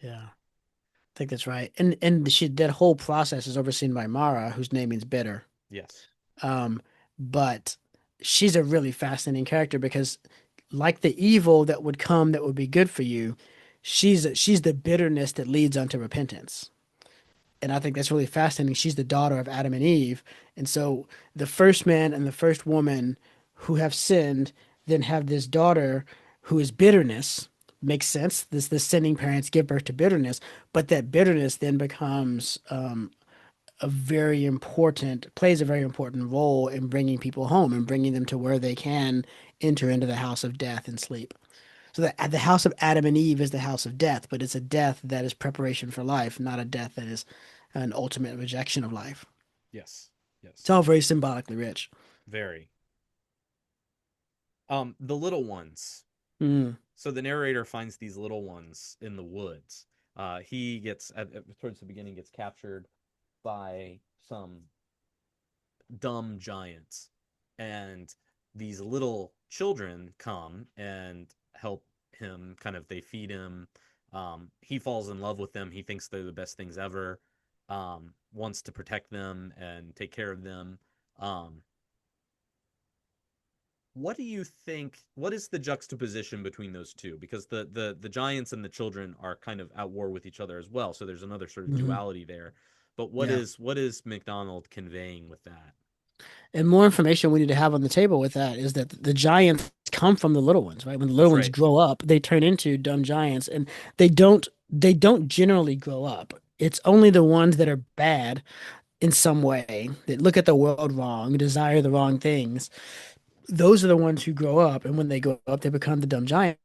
yeah, I think that's right. And that whole process is overseen by Mara, whose name means bitter. Yes. Um, but she's a really fascinating character because, like the evil that would come that would be good for you, she's the bitterness that leads unto repentance. And I think that's really fascinating. She's the daughter of Adam and Eve, and so the first man and the first woman who have sinned then have this daughter who is bitterness. Makes sense. The sinning parents give birth to bitterness, but that bitterness then becomes plays a very important role in bringing people home and bringing them to where they can enter into the house of death and sleep. So the house of Adam and Eve is the house of death, but it's a death that is preparation for life, not a death that is an ultimate rejection of life. Yes. It's Yes. all very symbolically rich. Very. The little ones. Mm. So the narrator finds these little ones in the woods. He gets towards the beginning gets captured by some dumb giants, and these little children come and help him. Kind of, they feed him. He falls in love with them. He thinks they're the best things ever. Wants to protect them and take care of them. Um, what do you think, what is the juxtaposition between those two? Because the giants and the children are kind of at war with each other as well, so there's another sort of Hmm. duality there. But what Yeah. is MacDonald conveying with that? And more information we need to have on the table with that is that the giants come from the little ones, right? When the little That's ones right. grow up, they turn into dumb giants, and they don't generally grow up. It's only the ones that are bad in some way, that look at the world wrong, desire the wrong things. Those are the ones who grow up, and when they grow up, they become the dumb giant.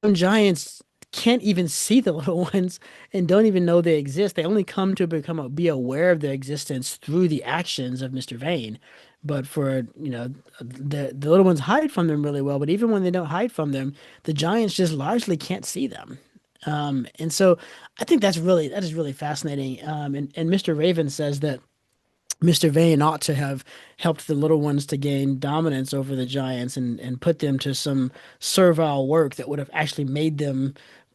Dumb giants can't even see the little ones and don't even know they exist. They only come to be aware of their existence through the actions of Mr. Vane. But the little ones hide from them really well. But even when they don't hide from them, the giants just largely can't see them. And so I think that is really fascinating. And Mr. Raven says that Mr. Vane ought to have helped the little ones to gain dominance over the giants and put them to some servile work that would have actually made them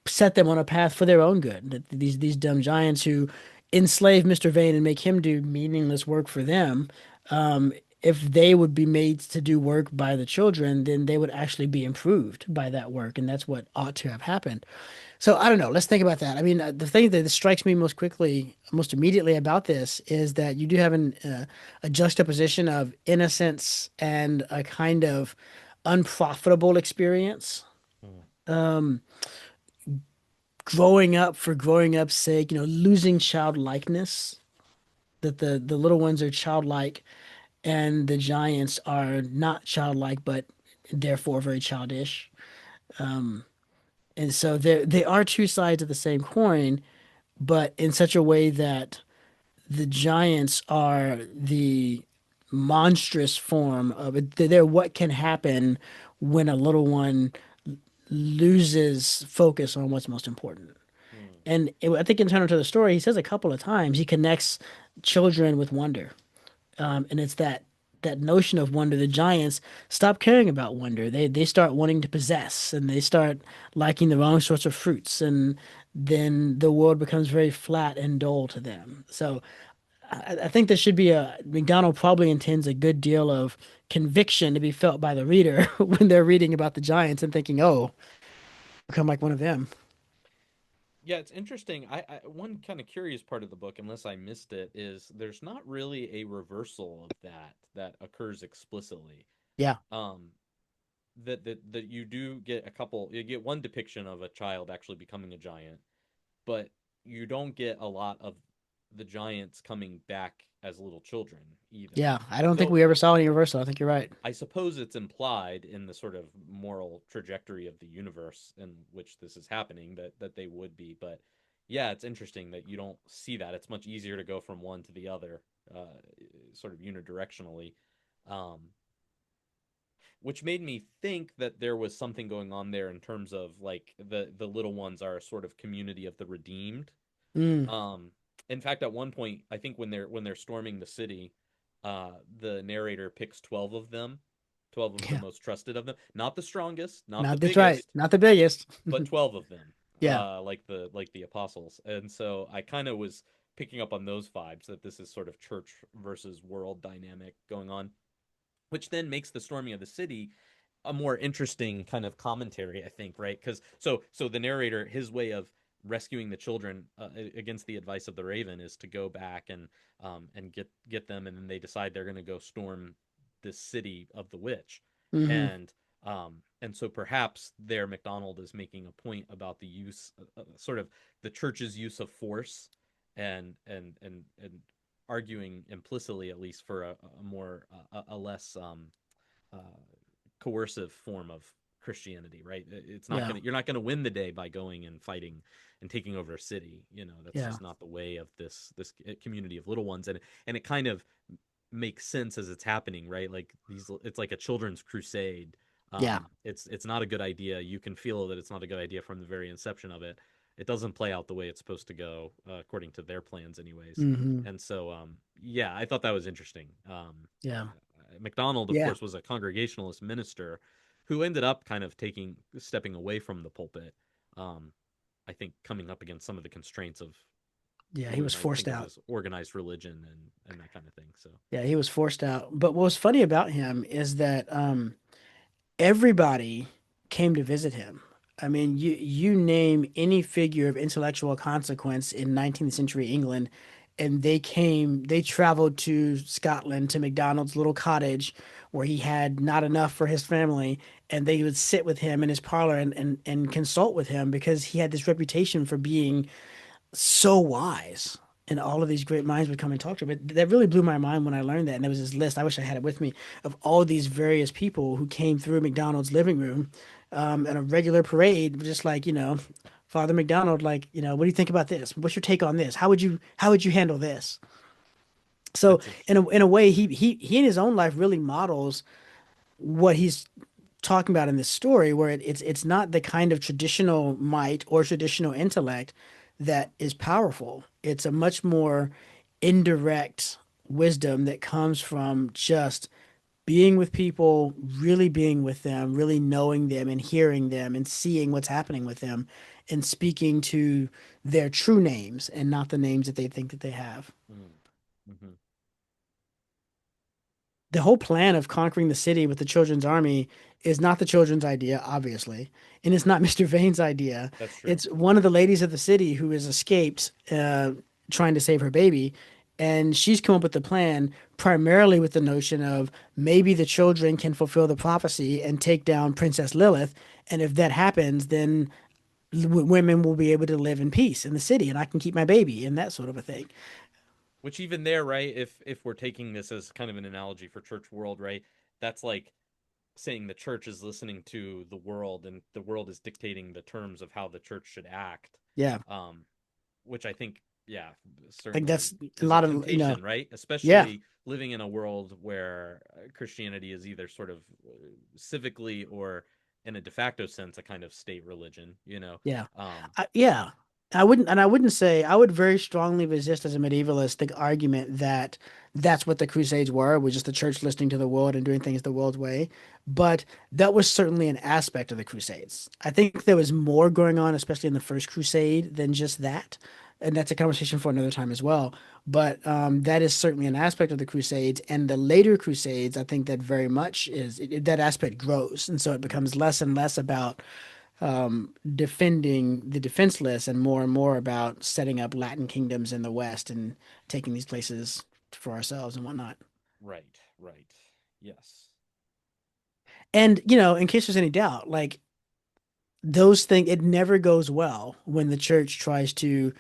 set them on a path for their own good. That these dumb giants who enslave Mr. Vane and make him do meaningless work for them, if they would be made to do work by the children, then they would actually be improved by that work, and that's what ought to have happened. So I don't know. Let's think about that. I mean, the thing that strikes me most quickly, most immediately about this is that you do have a juxtaposition of innocence and a kind of unprofitable experience. Mm, Um, Growing up for growing up's sake, losing childlikeness. That the little ones are childlike and the giants are not childlike, but therefore very childish. Um, and so they are two sides of the same coin, but in such a way that the giants are the monstrous form of it. They're what can happen when a little one loses focus on what's most important. mm, And I think in terms of the story, he says a couple of times he connects children with wonder. And it's that notion of wonder. The giants stop caring about wonder. They start wanting to possess, and they start liking the wrong sorts of fruits, and then the world becomes very flat and dull to them. So I think there should be a McDonald probably intends a good deal of conviction to be felt by the reader when they're reading about the giants and thinking, "Oh, become like one of them." yeah, it's interesting. One kind of curious part of the book, unless I missed it, is there's not really a reversal of that occurs explicitly. Yeah, Um, that you do get you get one depiction of a child actually becoming a giant, but you don't get a lot of the giants coming back as little children either. yeah. I don't think Though we ever saw any reversal. I think you're right. I suppose it's implied in the sort of moral trajectory of the universe in which this is happening that they would be, but yeah, it's interesting that you don't see that. It's much easier to go from one to the other, sort of unidirectionally, um, which made me think that there was something going on there in terms of like the little ones are a sort of community of the redeemed. Mm, Um, in fact, at one point, I think when they're storming the city, the narrator picks 12 of them, 12 of the yeah. most trusted of them, not the strongest, not the Not that's right. biggest, Not the biggest. but 12 of them, Yeah. like the apostles. And so I kind of was picking up on those vibes that this is sort of church versus world dynamic going on, which then makes the storming of the city a more interesting kind of commentary, I think, right? Because so the narrator, his way of rescuing the children against the advice of the Raven is to go back and get them, and then they decide they're going to go storm this city of the witch, Hmm. and so perhaps there MacDonald is making a point about the use, sort of the church's use of force, and arguing implicitly at least for a more a less uh, coercive form of Christianity, right? It's not Yeah. gonna You're not gonna win the day by going and fighting and taking over a city. That's Yeah. just not the way of this community of little ones, and it kind of makes sense as it's happening, right? Like it's like a children's crusade. Yeah. It's not a good idea. You can feel that it's not a good idea from the very inception of it. It doesn't play out the way it's supposed to go, according to their plans, anyways. Hmm. And so, yeah, I thought that was interesting. Yeah. MacDonald, of Yeah. course, was a Congregationalist minister who ended up kind of stepping away from the pulpit. Um, I think coming up against some of the constraints of Yeah. what He we was might forced think of out. as organized religion and that kind of thing. So, Yeah. He was forced out. But what was funny about him is that everybody came to visit him. I mean, you name any figure of intellectual consequence in 19th century England, and they traveled to Scotland to MacDonald's little cottage where he had not enough for his family, and they would sit with him in his parlor and consult with him because he had this reputation for being so wise. And all of these great minds would come and talk to him. That really blew my mind when I learned that. And there was this list, I wish I had it with me, of all these various people who came through McDonald's living room at a regular parade, just like, Father McDonald, like, what do you think about this? What's your take on this? How would you handle this? So that's in a interesting. in a way, he in his own life really models what he's talking about in this story, where it's not the kind of traditional might or traditional intellect that is powerful. It's a much more indirect wisdom that comes from just being with people, really being with them, really knowing them and hearing them and seeing what's happening with them and speaking to their true names and not the names that they think that they have. Mm-hmm. the whole plan of conquering the city with the children's army is not the children's idea, obviously, and it's not Mr. Vane's idea. That's true. It's one of the ladies of the city who has escaped, trying to save her baby, and she's come up with the plan primarily with the notion of maybe the children can fulfill the prophecy and take down Princess Lilith, and if that happens, then women will be able to live in peace in the city, and I can keep my baby, and that sort of a thing. Which even there, right? If we're taking this as kind of an analogy for church world, right? That's like saying the church is listening to the world and the world is dictating the terms of how the church should act. Yeah, Um, which I think, yeah, I think certainly that's a is a lot of, temptation, right? yeah, Especially living in a world where Christianity is either sort of civically or in a de facto sense a kind of state religion, you know. yeah, Um, yeah. I wouldn't say, I would very strongly resist as a medievalist the argument that that's what the Crusades were, was just the church listening to the world and doing things the world's way. But that was certainly an aspect of the Crusades. I think there was more going on, especially in the First Crusade, than just that. And that's a conversation for another time as well. But that is certainly an aspect of the Crusades. And the later Crusades, I think that very much that aspect grows. And so it right. becomes less and less about defending the defenseless and more about setting up Latin kingdoms in the West and taking these places for ourselves and whatnot. Right, right. Yes. And, in case there's any doubt, like those things, it never goes well when the church tries to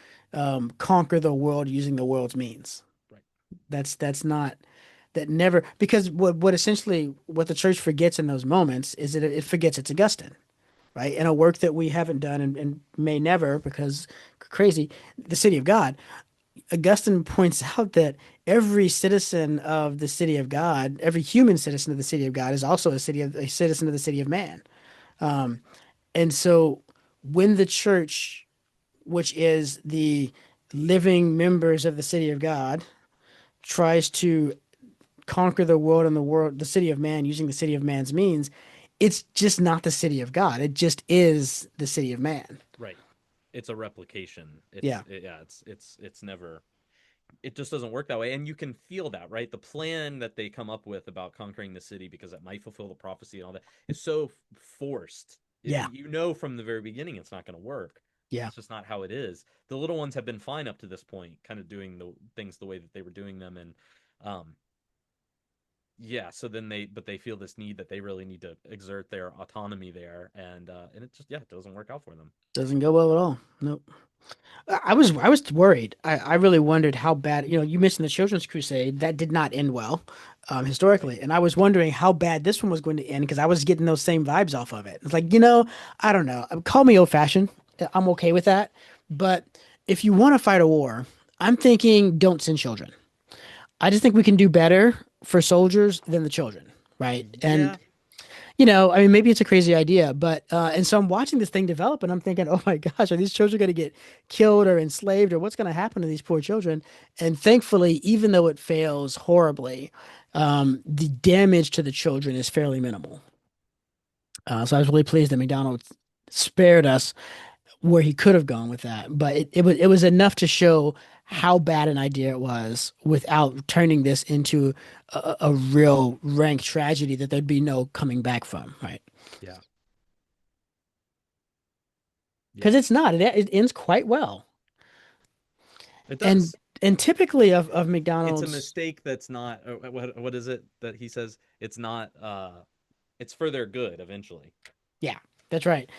conquer the world using the world's means. Right. That's not that never because what essentially what the church forgets in those moments is that it forgets it's Augustine, right? In a work that we haven't done and may never because crazy, the city of God. Augustine points out that every citizen of the city of God, every human citizen of the city of God, is also a citizen of the city of man. Um, and so, when the church, which is the living members of the city of God, tries to conquer the world and the city of man using the city of man's means, it's just not the city of God. It just is the city of man. Right. It's a replication. Yeah. Yeah, it's never, it just doesn't work that way. And you can feel that, right? The plan that they come up with about conquering the city because it might fulfill the prophecy and all that is so forced. Yeah. You know from the very beginning it's not going to work. Yeah. It's just not how it is. The little ones have been fine up to this point, kind of doing the things the way that they were doing them, and um, yeah. So then they feel this need that they really need to exert their autonomy there, and it just, yeah, it doesn't work out for them. Doesn't go well at all. Nope. I was worried. I really wondered how bad, you mentioned the Children's Crusade. That did not end well, Right. historically. And I was wondering how bad this one was going to end because I was getting those same vibes off of it. It's like, I don't know. Call me old-fashioned. I'm okay with that. But if you want to fight a war, I'm thinking don't send children. I just think we can do better for soldiers than the children, right? And Yeah. I mean, maybe it's a crazy idea, but and so I'm watching this thing develop, and I'm thinking, oh my gosh, are these children going to get killed or enslaved, or what's going to happen to these poor children? And thankfully, even though it fails horribly, the damage to the children is fairly minimal. So I was really pleased that McDonald spared us where he could have gone with that, but it was enough to show how bad an idea it was without turning this into a real rank tragedy that there'd be no coming back from, right? Yeah. Because Yeah. it's not. It ends quite well. It And does. and typically of It's a McDonald's, mistake that's not, what is it that he says? It's not it's for their good eventually. yeah, that's right.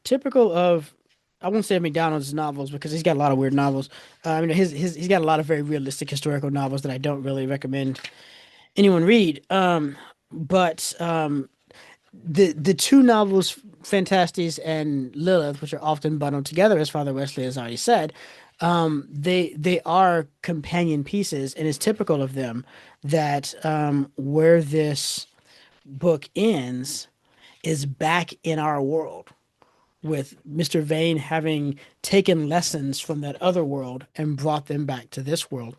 Typical of I won't say McDonald's novels because he's got a lot of weird novels. I mean, he's got a lot of very realistic historical novels that I don't really recommend anyone read. But the two novels, Phantastes and Lilith, which are often bundled together, as Father Wesley has already said, they are companion pieces, and it's typical of them that where this book ends is back in our world, with Mr. Vane having taken lessons from that other world and brought them back to this world.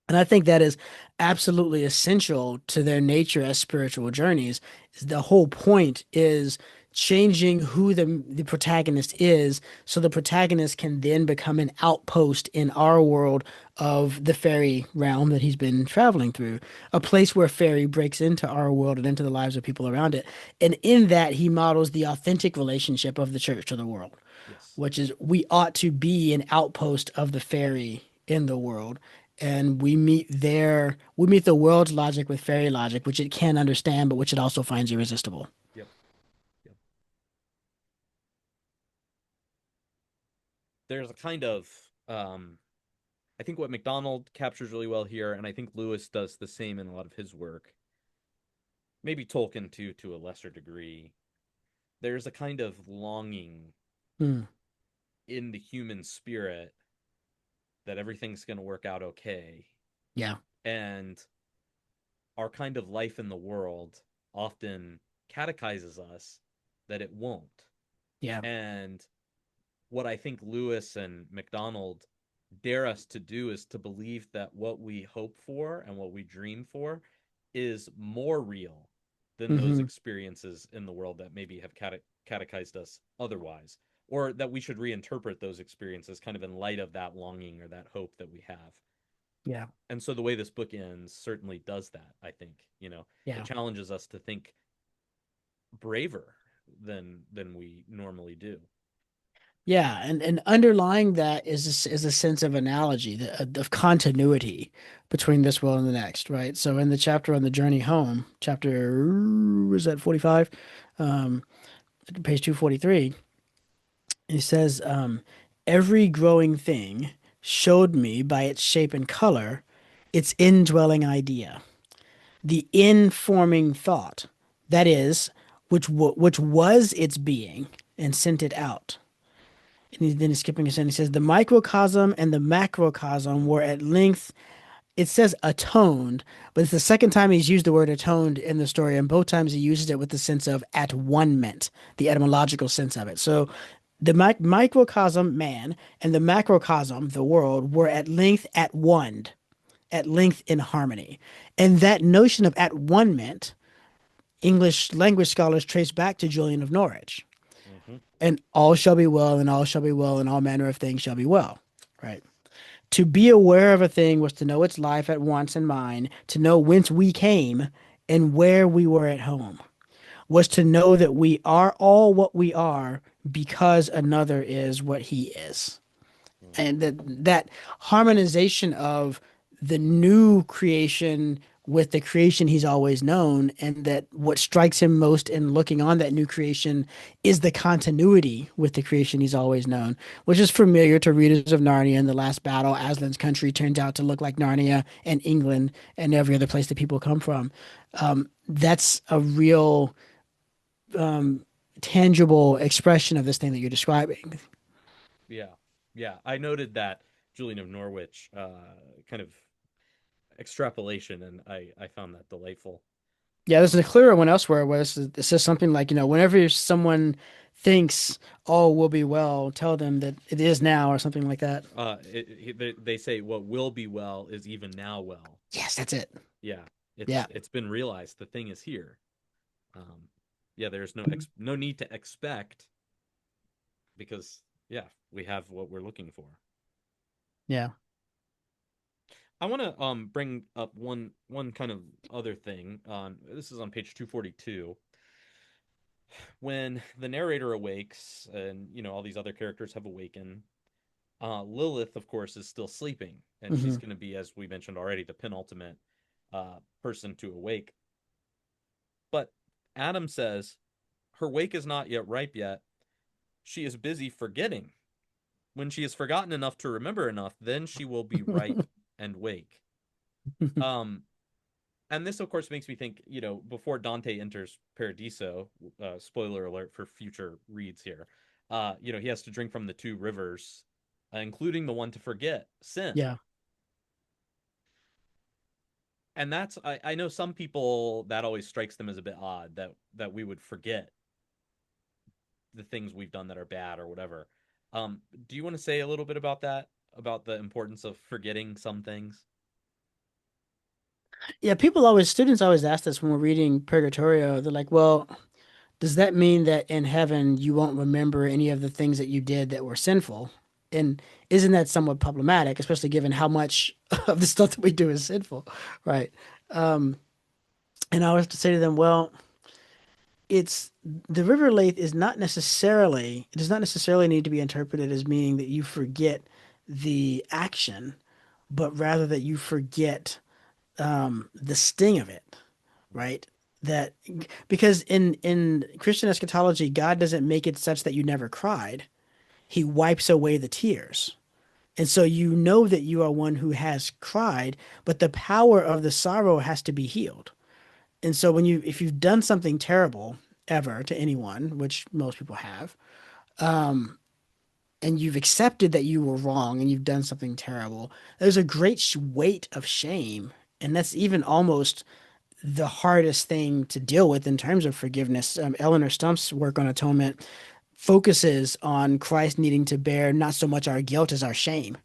And I think that is absolutely essential to their nature as spiritual journeys. The whole point is changing who the protagonist is, so the protagonist can then become an outpost in our world of the fairy realm that he's been traveling through, a place where fairy breaks into our world and into the lives of people around it. And in that, he models the authentic relationship of the church to the world, Yes. which is we ought to be an outpost of the fairy in the world. And we meet the world's logic with fairy logic, which it can understand, but which it also finds irresistible. Yep. Yep. There's a kind of I think what MacDonald captures really well here, and I think Lewis does the same in a lot of his work. Maybe Tolkien too, to a lesser degree. There's a kind of longing Hmm. in the human spirit that everything's going to work out okay, Yeah, and our kind of life in the world often catechizes us that it won't. yeah, And what I think Lewis and MacDonald dare us to do is to believe that what we hope for and what we dream for is more real than those hmm, experiences in the world that maybe have catechized us otherwise, or that we should reinterpret those experiences kind of in light of that longing or that hope that we have. yeah, And so the way this book ends certainly does that, I think. It yeah, challenges us to think braver than we normally do. yeah. And underlying that is a sense of analogy, of continuity between this world and the next, right? So in the chapter on the journey home, chapter is that 45, um, page 243, it says, every growing thing showed me by its shape and color its indwelling idea, the informing thought, that is, which was its being and sent it out. And then he's skipping a sentence. He says, the microcosm and the macrocosm were at length, it says atoned, but it's the second time he's used the word atoned in the story, and both times he uses it with the sense of at one meant, the etymological sense of it. So the microcosm, man, and the macrocosm, the world, were at length in harmony. And that notion of at one meant, English language scholars trace back to Julian of Norwich. Mm-hmm. And all shall be well, and all shall be well, and all manner of things shall be well. Right. To be aware of a thing was to know its life at once and mine, to know whence we came and where we were at home, was to know that we are all what we are because another is what he is. Mm-hmm. And that harmonization of the new creation with the creation he's always known, and that what strikes him most in looking on that new creation is the continuity with the creation he's always known, which is familiar to readers of Narnia and the Last Battle. Aslan's country turns out to look like Narnia and England and every other place that people come from. That's a real tangible expression of this thing that you're describing. Yeah, yeah. I noted that Julian of Norwich kind of extrapolation, and I found that delightful. Yeah, there's a Um, clearer one elsewhere where it says something like, whenever someone thinks all will be well, tell them that it is now, or something like that. they say what will be well is even now well. Yes, that's it. Yeah, it's Yeah. it's been realized the thing is here. Um, yeah, there's no need to expect because yeah, we have what we're looking for. Yeah. I want to bring up one kind of other thing. On This is on page 242 when the narrator awakes and all these other characters have awakened. Lilith, of course, is still sleeping, and she's Hmm. going to be, as we mentioned already, the penultimate person to awake. But Adam says her wake is not yet ripe yet. She is busy forgetting. When she has forgotten enough to remember enough, then she will be ripe and wake. Um, and this, of course, makes me think, before Dante enters Paradiso, spoiler alert for future reads here, he has to drink from the two rivers, including the one to forget, sin. Yeah. And I know some people that always strikes them as a bit odd that we would forget the things we've done that are bad or whatever. Do you want to say a little bit about that, about the importance of forgetting some things? Yeah, students always ask this when we're reading Purgatorio. They're like, well, does that mean that in heaven you won't remember any of the things that you did that were sinful? And isn't that somewhat problematic, especially given how much of the stuff that we do is sinful, right? Um, and I was to say to them, well, it's the river Lake is not necessarily, it does not necessarily need to be interpreted as meaning that you forget the action, but rather that you forget the sting of it, right? That because in Christian eschatology, God doesn't make it such that you never cried. He wipes away the tears. And so you know that you are one who has cried, but the power of the sorrow has to be healed. And so if you've done something terrible ever to anyone, which most people have, and you've accepted that you were wrong and you've done something terrible, there's a great weight of shame. And that's even almost the hardest thing to deal with in terms of forgiveness. Eleanor Stump's work on atonement focuses on Christ needing to bear not so much our guilt as our shame,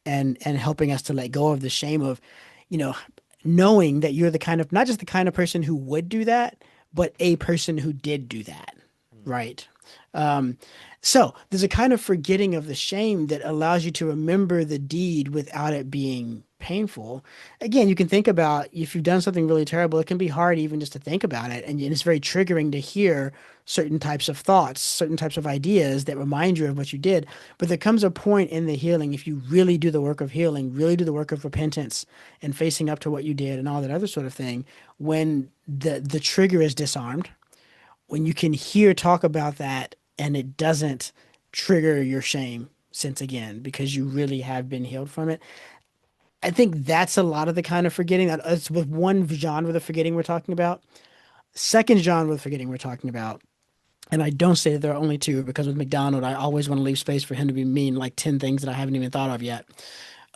and helping us to let go of the shame of, you know, knowing that you're the kind of not just the kind of person who would do that, but a person who did do that, Mm. right? Um, so there's a kind of forgetting of the shame that allows you to remember the deed without it being painful. Again, you can think about if you've done something really terrible, it can be hard even just to think about it. And it's very triggering to hear certain types of thoughts, certain types of ideas that remind you of what you did. But there comes a point in the healing, if you really do the work of healing, really do the work of repentance and facing up to what you did and all that other sort of thing, when the trigger is disarmed, when you can hear talk about that and it doesn't trigger your shame sense again because you really have been healed from it. I think that's a lot of the kind of forgetting that it's with one genre of forgetting we're talking about. Second genre of forgetting we're talking about, and I don't say that there are only two because with MacDonald, I always want to leave space for him to be mean like 10 things that I haven't even thought of yet.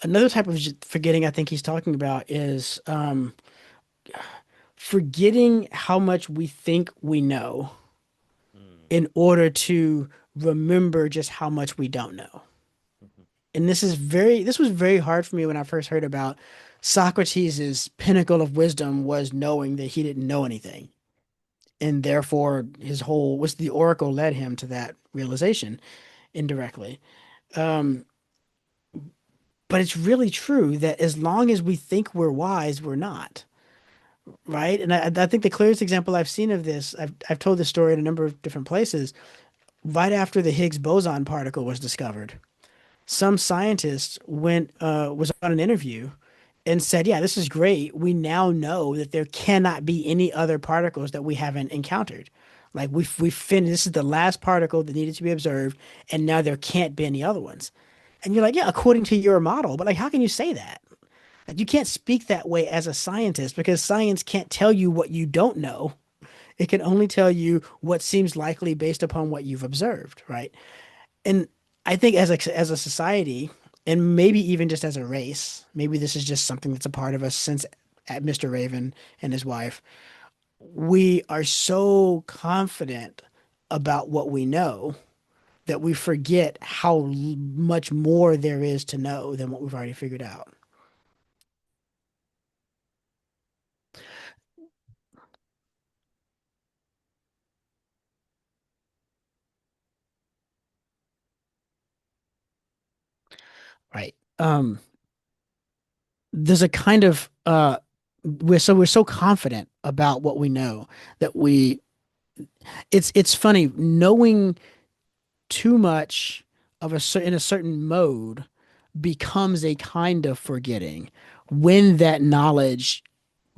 Another type of forgetting I think he's talking about is forgetting how much we think we know Mm. in order to remember just how much we don't know. Mhm. And this was very hard for me when I first heard about Socrates' pinnacle of wisdom was knowing that he didn't know anything. And therefore his whole was the oracle led him to that realization indirectly. Um, but it's really true that as long as we think we're wise, we're not, right? And I think the clearest example I've seen of this, I've told this story in a number of different places. Right after the Higgs boson particle was discovered, some scientist was on an interview and said, "Yeah, this is great. We now know that there cannot be any other particles that we haven't encountered. Like we've finished. This is the last particle that needed to be observed, and now there can't be any other ones." And you're like, "Yeah, according to your model, but like, how can you say that? Like, you can't speak that way as a scientist because science can't tell you what you don't know. It can only tell you what seems likely based upon what you've observed, right?" And I think as a society, and maybe even just as a race, maybe this is just something that's a part of us since Mr. Raven and his wife, we are so confident about what we know that we forget how much more there is to know than what we've already figured out. Right. There's a kind of we're so confident about what we know that we it's funny knowing too much of in a certain mode becomes a kind of forgetting when that knowledge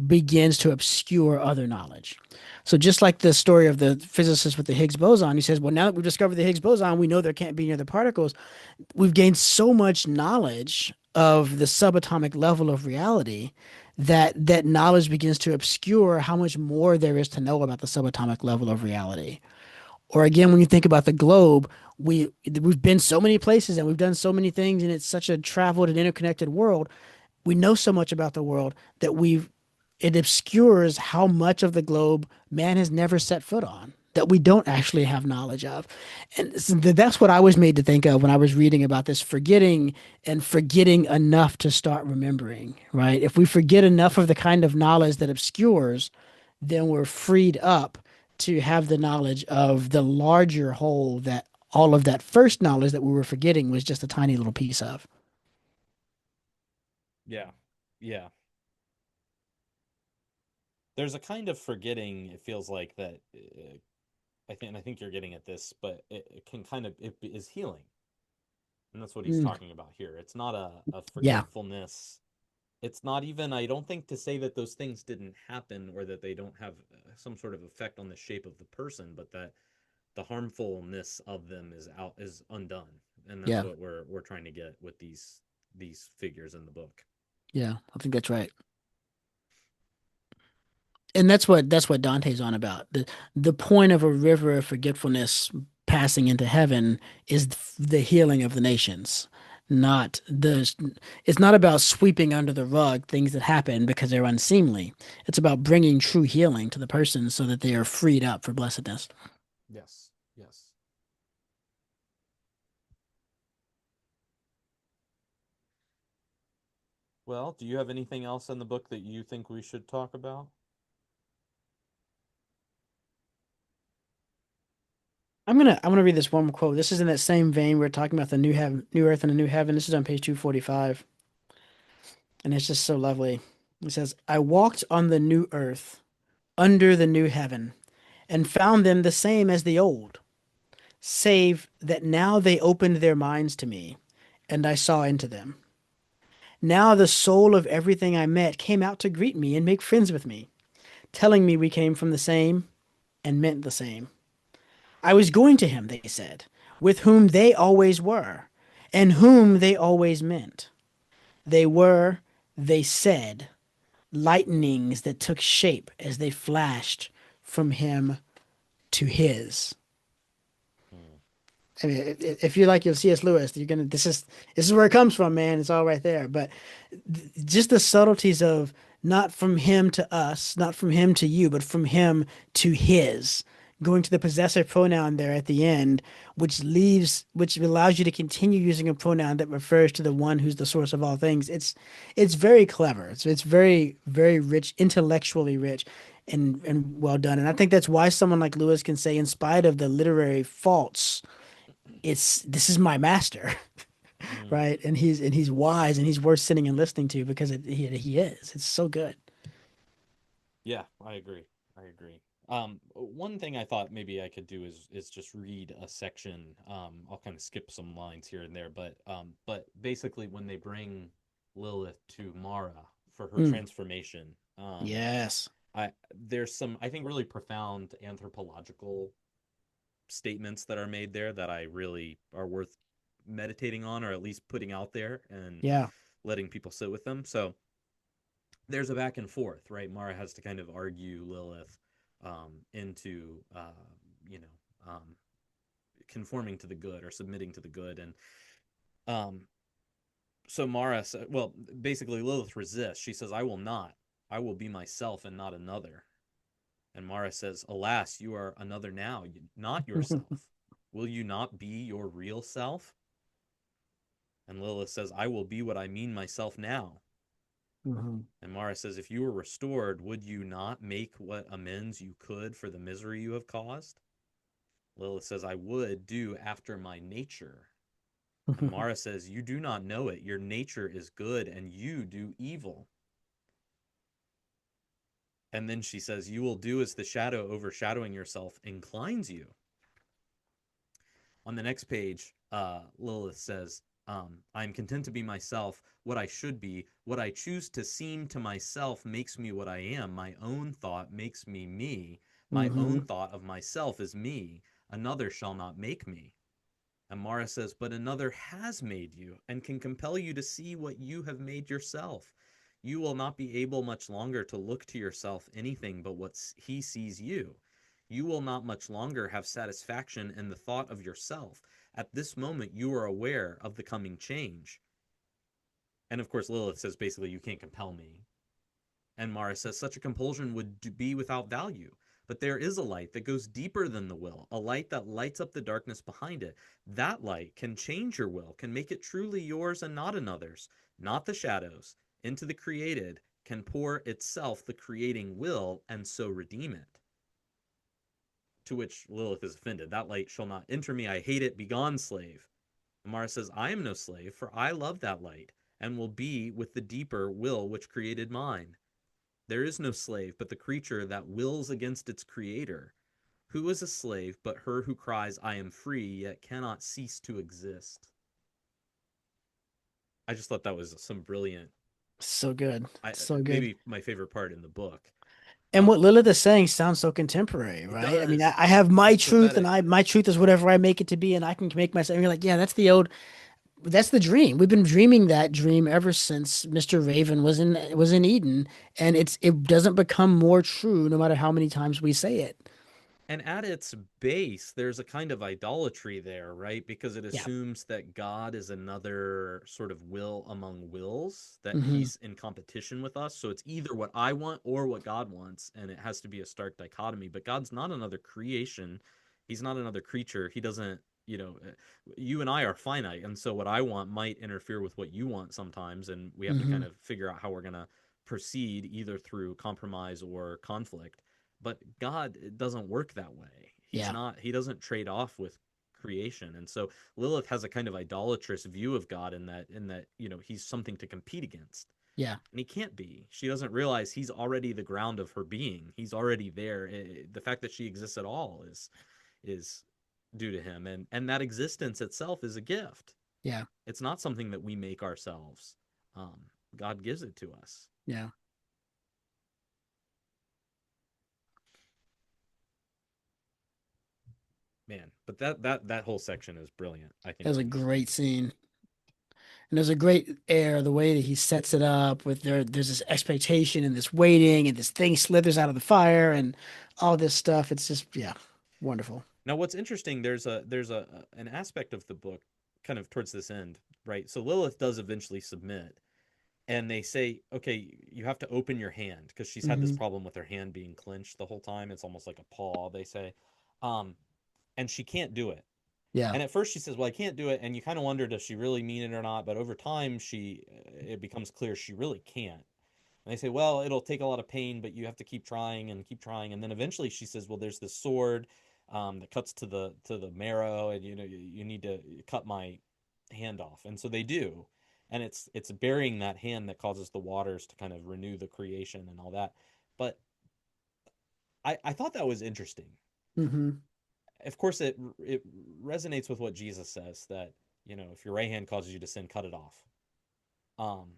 begins to obscure other knowledge. So just like the story of the physicist with the Higgs boson, he says, well, now that we've discovered the Higgs boson, we know there can't be any other particles. We've gained so much knowledge of the subatomic level of reality that that knowledge begins to obscure how much more there is to know about the subatomic level of reality. Or again, when you think about the globe, we've been so many places and we've done so many things, and it's such a traveled and interconnected world. We know so much about the world that it obscures how much of the globe man has never set foot on, that we don't actually have knowledge of. And that's what I was made to think of when I was reading about this forgetting and forgetting enough to start remembering, right? If we forget enough of the kind of knowledge that obscures, then we're freed up to have the knowledge of the larger whole that all of that first knowledge that we were forgetting was just a tiny little piece of. Yeah. Yeah. There's a kind of forgetting, it feels like that I think you're getting at this, but it can kind of it is healing. And that's what he's Mm, talking about here. It's not a yeah, forgetfulness. It's not even, I don't think, to say that those things didn't happen or that they don't have some sort of effect on the shape of the person, but that the harmfulness of them is undone. And that's yeah, what we're trying to get with these figures in the book. yeah. I think that's right. And that's what Dante's on about. The point of a river of forgetfulness passing into heaven is the healing of the nations, not the it's not about sweeping under the rug things that happen because they're unseemly. It's about bringing true healing to the person so that they are freed up for blessedness. Yes. Yes. Well, do you have anything else in the book that you think we should talk about? I'm gonna read this one quote. This is in that same vein. We're talking about the new heaven, new earth and a new heaven. This is on page 245, and it's just so lovely. It says, "I walked on the new earth, under the new heaven, and found them the same as the old, save that now they opened their minds to me, and I saw into them. Now the soul of everything I met came out to greet me and make friends with me, telling me we came from the same and meant the same. I was going to him, they said, with whom they always were, and whom they always meant. They were, they said, lightnings that took shape as they flashed from him to his." Hmm. I mean, if you like your C.S. Lewis, you're gonna. This is where it comes from, man. It's all right there. But just the subtleties of not from him to us, not from him to you, but from him to his. Going to the possessive pronoun there at the end, which allows you to continue using a pronoun that refers to the one who's the source of all things. It's very clever. It's very very rich, intellectually rich, and well done. And I think that's why someone like Lewis can say, in spite of the literary faults, it's this is my master, Hmm. right? And he's wise and he's worth sitting and listening to because he is. It's so good. Yeah, I agree. I agree. One thing I thought maybe I could do is just read a section. I'll kind of skip some lines here and there, but basically when they bring Lilith to Mara for her Mm, transformation, yes. I there's some, I think, really profound anthropological statements that are made there that I really are worth meditating on, or at least putting out there and Yeah. letting people sit with them. So there's a back and forth, right? Mara has to kind of argue Lilith into, you know, conforming to the good or submitting to the good. And um, so Mara, well, basically Lilith resists. She says, I will not. I will be myself and not another. And Mara says, Alas, you are another now, not yourself. Will you not be your real self? And Lilith says, I will be what I mean myself now. Mhm. And Mara says, If you were restored, would you not make what amends you could for the misery you have caused? Lilith says, I would do after my nature. And Mara says, You do not know it. Your nature is good, and you do evil. And then she says, You will do as the shadow overshadowing yourself inclines you. On the next page, Lilith says, I am content to be myself, what I should be. What I choose to seem to myself makes me what I am. My own thought makes me me. My own Hmm. thought of myself is me. Another shall not make me. And Mara says, But another has made you and can compel you to see what you have made yourself. You will not be able much longer to look to yourself anything but what he sees you. You will not much longer have satisfaction in the thought of yourself. At this moment, you are aware of the coming change. And of course, Lilith says basically, You can't compel me. And Mara says such a compulsion would be without value. But there is a light that goes deeper than the will, a light that lights up the darkness behind it. That light can change your will, can make it truly yours and not another's, not the shadows. Into the created can pour itself the creating will and so redeem it. To which Lilith is offended. That light shall not enter me. I hate it. Begone, slave. And Mara says, I am no slave, for I love that light, and will be with the deeper will which created mine. There is no slave but the creature that wills against its creator. Who is a slave but her who cries, I am free, yet cannot cease to exist? I just thought that was some brilliant, So good. So good. maybe my favorite part in the book. And what Um, Lilith is saying sounds so contemporary, it right? I mean, I, does. I have my It's truth, and prophetic. I my truth is whatever I make it to be, and I can make myself. And you're like, yeah, that's the dream. We've been dreaming that dream ever since Mr. Raven was in Eden, and it doesn't become more true no matter how many times we say it. And at its base, there's a kind of idolatry there, right? Because it Yeah. assumes that God is another sort of will among wills, that Hmm. he's in competition with us. So it's either what I want or what God wants, and it has to be a stark dichotomy. But God's not another creation, he's not another creature. He doesn't, you and I are finite. And so what I want might interfere with what you want sometimes. And we have to kind Hmm. of figure out how we're going to proceed either through compromise or conflict. But God doesn't work that way. Yeah. He doesn't trade off with creation. And so Lilith has a kind of idolatrous view of God in that, he's something to compete against. Yeah. And he can't be. She doesn't realize he's already the ground of her being. He's already there. The fact that she exists at all is due to him, and that existence itself is a gift. Yeah. It's not something that we make ourselves. Um, God gives it to us. Yeah. Man, but that whole section is brilliant. I It think was a we should. great scene. And there's a great air, the way that he sets it up with there's this expectation and this waiting and this thing slithers out of the fire and all this stuff. It's just, yeah, wonderful. Now, what's interesting, there's an aspect of the book kind of towards this end, right? So Lilith does eventually submit, and they say, okay, you have to open your hand because she's had this Hmm. problem with her hand being clenched the whole time. It's almost like a paw, they say, um, and she can't do it. Yeah. And at first she says, "Well, I can't do it," and you kind of wonder, does she really mean it or not? But over time, it becomes clear she really can't. And they say, well, it'll take a lot of pain, but you have to keep trying and keep trying. And then eventually she says, well, there's this sword that cuts to the marrow, and you need to cut my hand off. And so they do, and it's burying that hand that causes the waters to kind of renew the creation and all that. But I thought that was interesting. Hmm. Of course, it resonates with what Jesus says that if your right hand causes you to sin, cut it off. Um,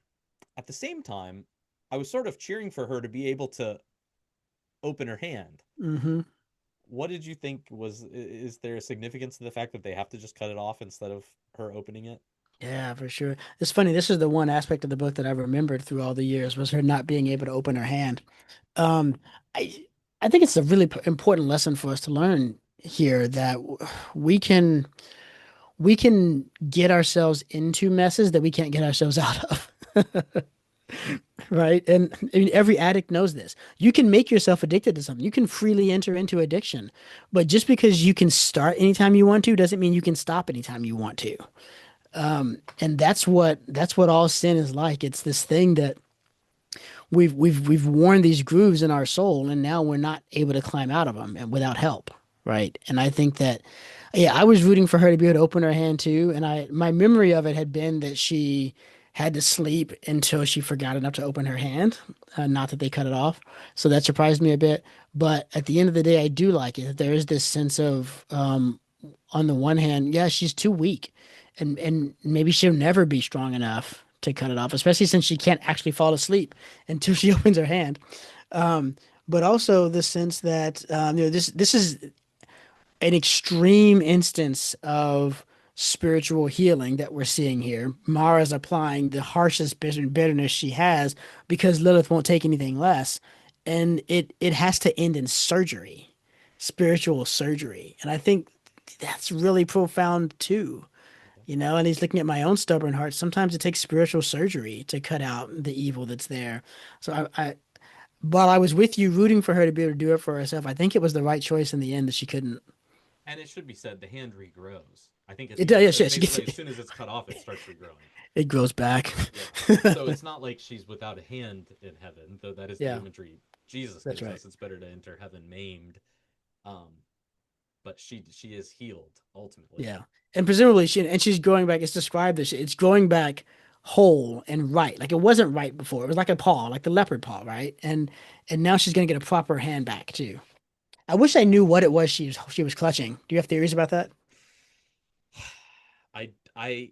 at the same time, I was sort of cheering for her to be able to open her hand. Hmm. What did you think is there a significance to the fact that they have to just cut it off instead of her opening it? Yeah, for sure. It's funny. This is the one aspect of the book that I remembered through all the years was her not being able to open her hand. Um, I I think it's a really important lesson for us to learn here that we can we can get ourselves into messes that we can't get ourselves out of. Right? And I mean, every addict knows this. You can make yourself addicted to something. You can freely enter into addiction. But just because you can start anytime you want to doesn't mean you can stop anytime you want to. And that's what all sin is like. It's this thing that we've worn these grooves in our soul, and now we're not able to climb out of them and without help, right? And I think that, yeah, I was rooting for her to be able to open her hand too, and my memory of it had been that she had to sleep until she forgot enough to open her hand, not that they cut it off. So that surprised me a bit. But at the end of the day, I do like it. There is this sense of, on the one hand, yeah, she's too weak, and maybe she'll never be strong enough to cut it off, especially since she can't actually fall asleep until she opens her hand. Um, but also the sense that this is an extreme instance of spiritual healing that we're seeing here. Mara's applying the harshest bitterness she has because Lilith won't take anything less, and it has to end in surgery, spiritual surgery, and I think that's really profound too. And he's looking at my own stubborn heart. Sometimes it takes spiritual surgery to cut out the evil that's there. So while I was with you rooting for her to be able to do it for herself, I think it was the right choice in the end that she couldn't. And it should be said, the hand regrows. I think It does, yes, she gets basically as it. soon as it's cut off, it starts regrowing. It grows back. Yeah. So it's not like she's without a hand in heaven, though that is the Yeah, imagery Jesus that's gives right. us. It's better to enter heaven maimed. Um, but she is healed ultimately. Yeah. And presumably she's going back, it's described as it's going back whole and right. Like it wasn't right before. It was like a paw, like the leopard paw, right? And now she's gonna get a proper hand back too. I wish I knew what it was she was clutching. Do you have theories about that? I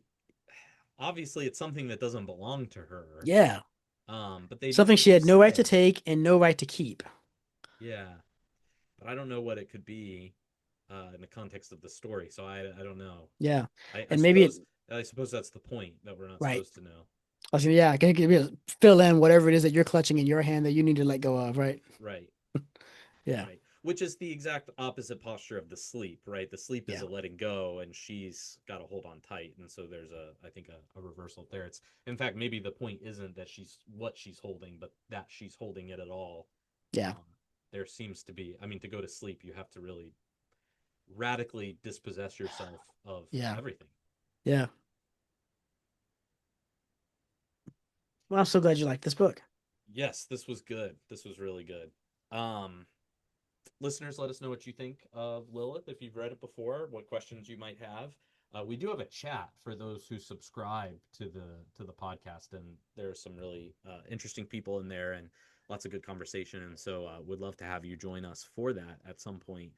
obviously it's something that doesn't belong to her. Yeah. But they Something never she really had no right to say. take and no right to keep. Yeah, but I don't know what it could be in the context of the story. So I don't know. Yeah. I And maybe it, suppose that's the point that we're not right. supposed to know. I was gonna, yeah, can fill in whatever it is that you're clutching in your hand that you need to let go of, right? Right. Yeah. Right. Which is the exact opposite posture of the sleep, right? The sleep is Yeah. a letting go and she's got to hold on tight. And so there's I think a reversal there. It's in fact maybe the point isn't that she's what she's holding, but that she's holding it at all. Yeah. Um, there seems to be, I mean, to go to sleep, you have to really radically dispossess yourself of Yeah. everything. Yeah. Well, I'm so glad you liked this book. Yes, this was good. This was really good. Um, Listeners, let us know what you think of Lilith if you've read it before, what questions you might have. We do have a chat for those who subscribe to the podcast, and there are some really interesting people in there and lots of good conversation. And so, would love to have you join us for that at some point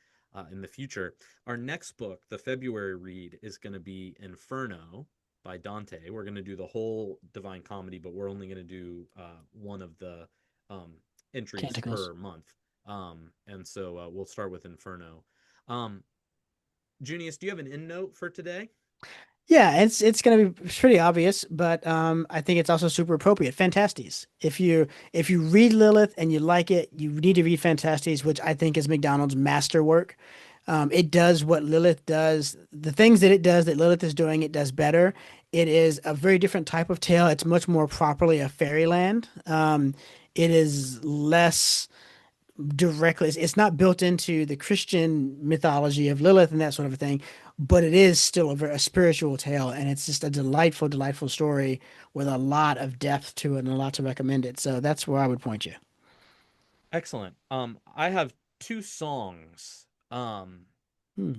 in the future. Our next book, the February read, is going to be Inferno by Dante. We're going to do the whole Divine Comedy, but we're only going to do one of the um, entries Canticles. per month. And so we'll start with Inferno. Um, Junius, do you have an end note for today? Yeah, it's gonna be pretty obvious, but I think it's also super appropriate. Phantastes. If you read Lilith and you like it, you need to read Phantastes, which I think is MacDonald's masterwork. It does what Lilith does. The things that it does that Lilith is doing, it does better. It is a very different type of tale. It's much more properly a fairyland. It is less directly, it's not built into the Christian mythology of Lilith and that sort of a thing, but it is still a spiritual tale, and it's just a delightful, delightful story with a lot of depth to it and a lot to recommend it. So that's where I would point you. Excellent. I have two songs. Hmm.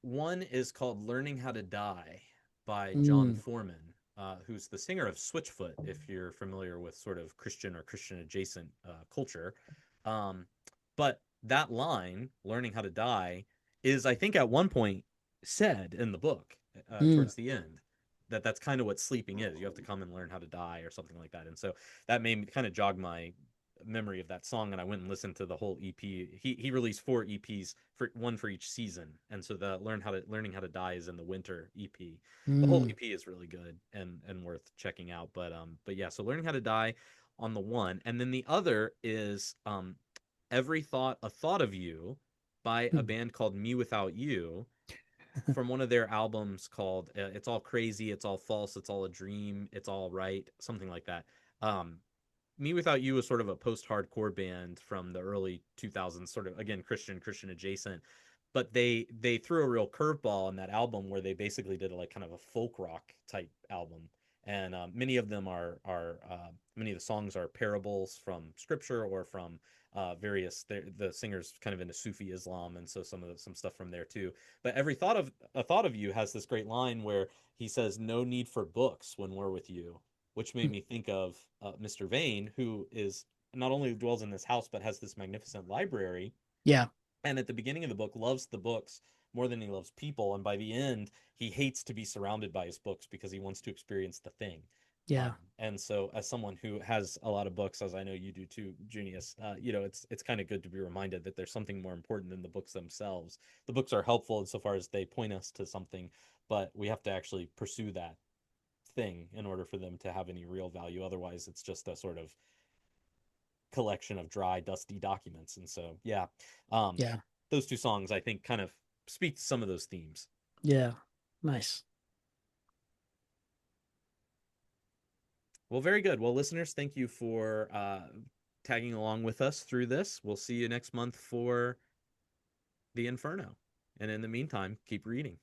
One is called "Learning How to Die" by John Hmm. Foreman, who's the singer of Switchfoot. If you're familiar with sort of Christian or Christian adjacent culture, um, but that line, "Learning How to Die," is I think at one point said in the book Hmm. towards the end that that's kind of what sleeping is. You have to come and learn how to die or something like that. And so that made me kind of jog my memory of that song, and I went and listened to the whole EP. He released four EPs, for one for each season, and so the learning how to die is in the winter EP. The whole Hmm. EP is really good and worth checking out. But yeah, so learning how to die on the one, and then the other is every thought a thought of you by a Hmm. band called mewithoutYou from one of their albums called "It's All Crazy, It's All False, It's All a Dream, It's All Right," something like that. Um, me Without You was sort of a post-hardcore band from the early 2000s, sort of again Christian adjacent, but they threw a real curveball in that album where they basically did like kind of a folk rock type album, and many of them are many of the songs are parables from scripture or from various the singers kind of into Sufi Islam, and so some stuff from there too. But every thought of a thought of you has this great line where he says, "No need for books when we're with you," which made me think of Mr. Vane, who is not only dwells in this house but has this magnificent library. Yeah. And at the beginning of the book, loves the books more than he loves people. And by the end, he hates to be surrounded by his books because he wants to experience the thing. Yeah. And so, as someone who has a lot of books, as I know you do too, Junius, it's kind of good to be reminded that there's something more important than the books themselves. The books are helpful insofar as they point us to something, but we have to actually pursue that thing in order for them to have any real value. Otherwise, it's just a sort of collection of dry, dusty documents. And so, yeah, um, Yeah. those two songs I think kind of speak to some of those themes. Yeah. Nice. Well, very good. Well, listeners, thank you for tagging along with us through this. We'll see you next month for the Inferno. And in the meantime, keep reading.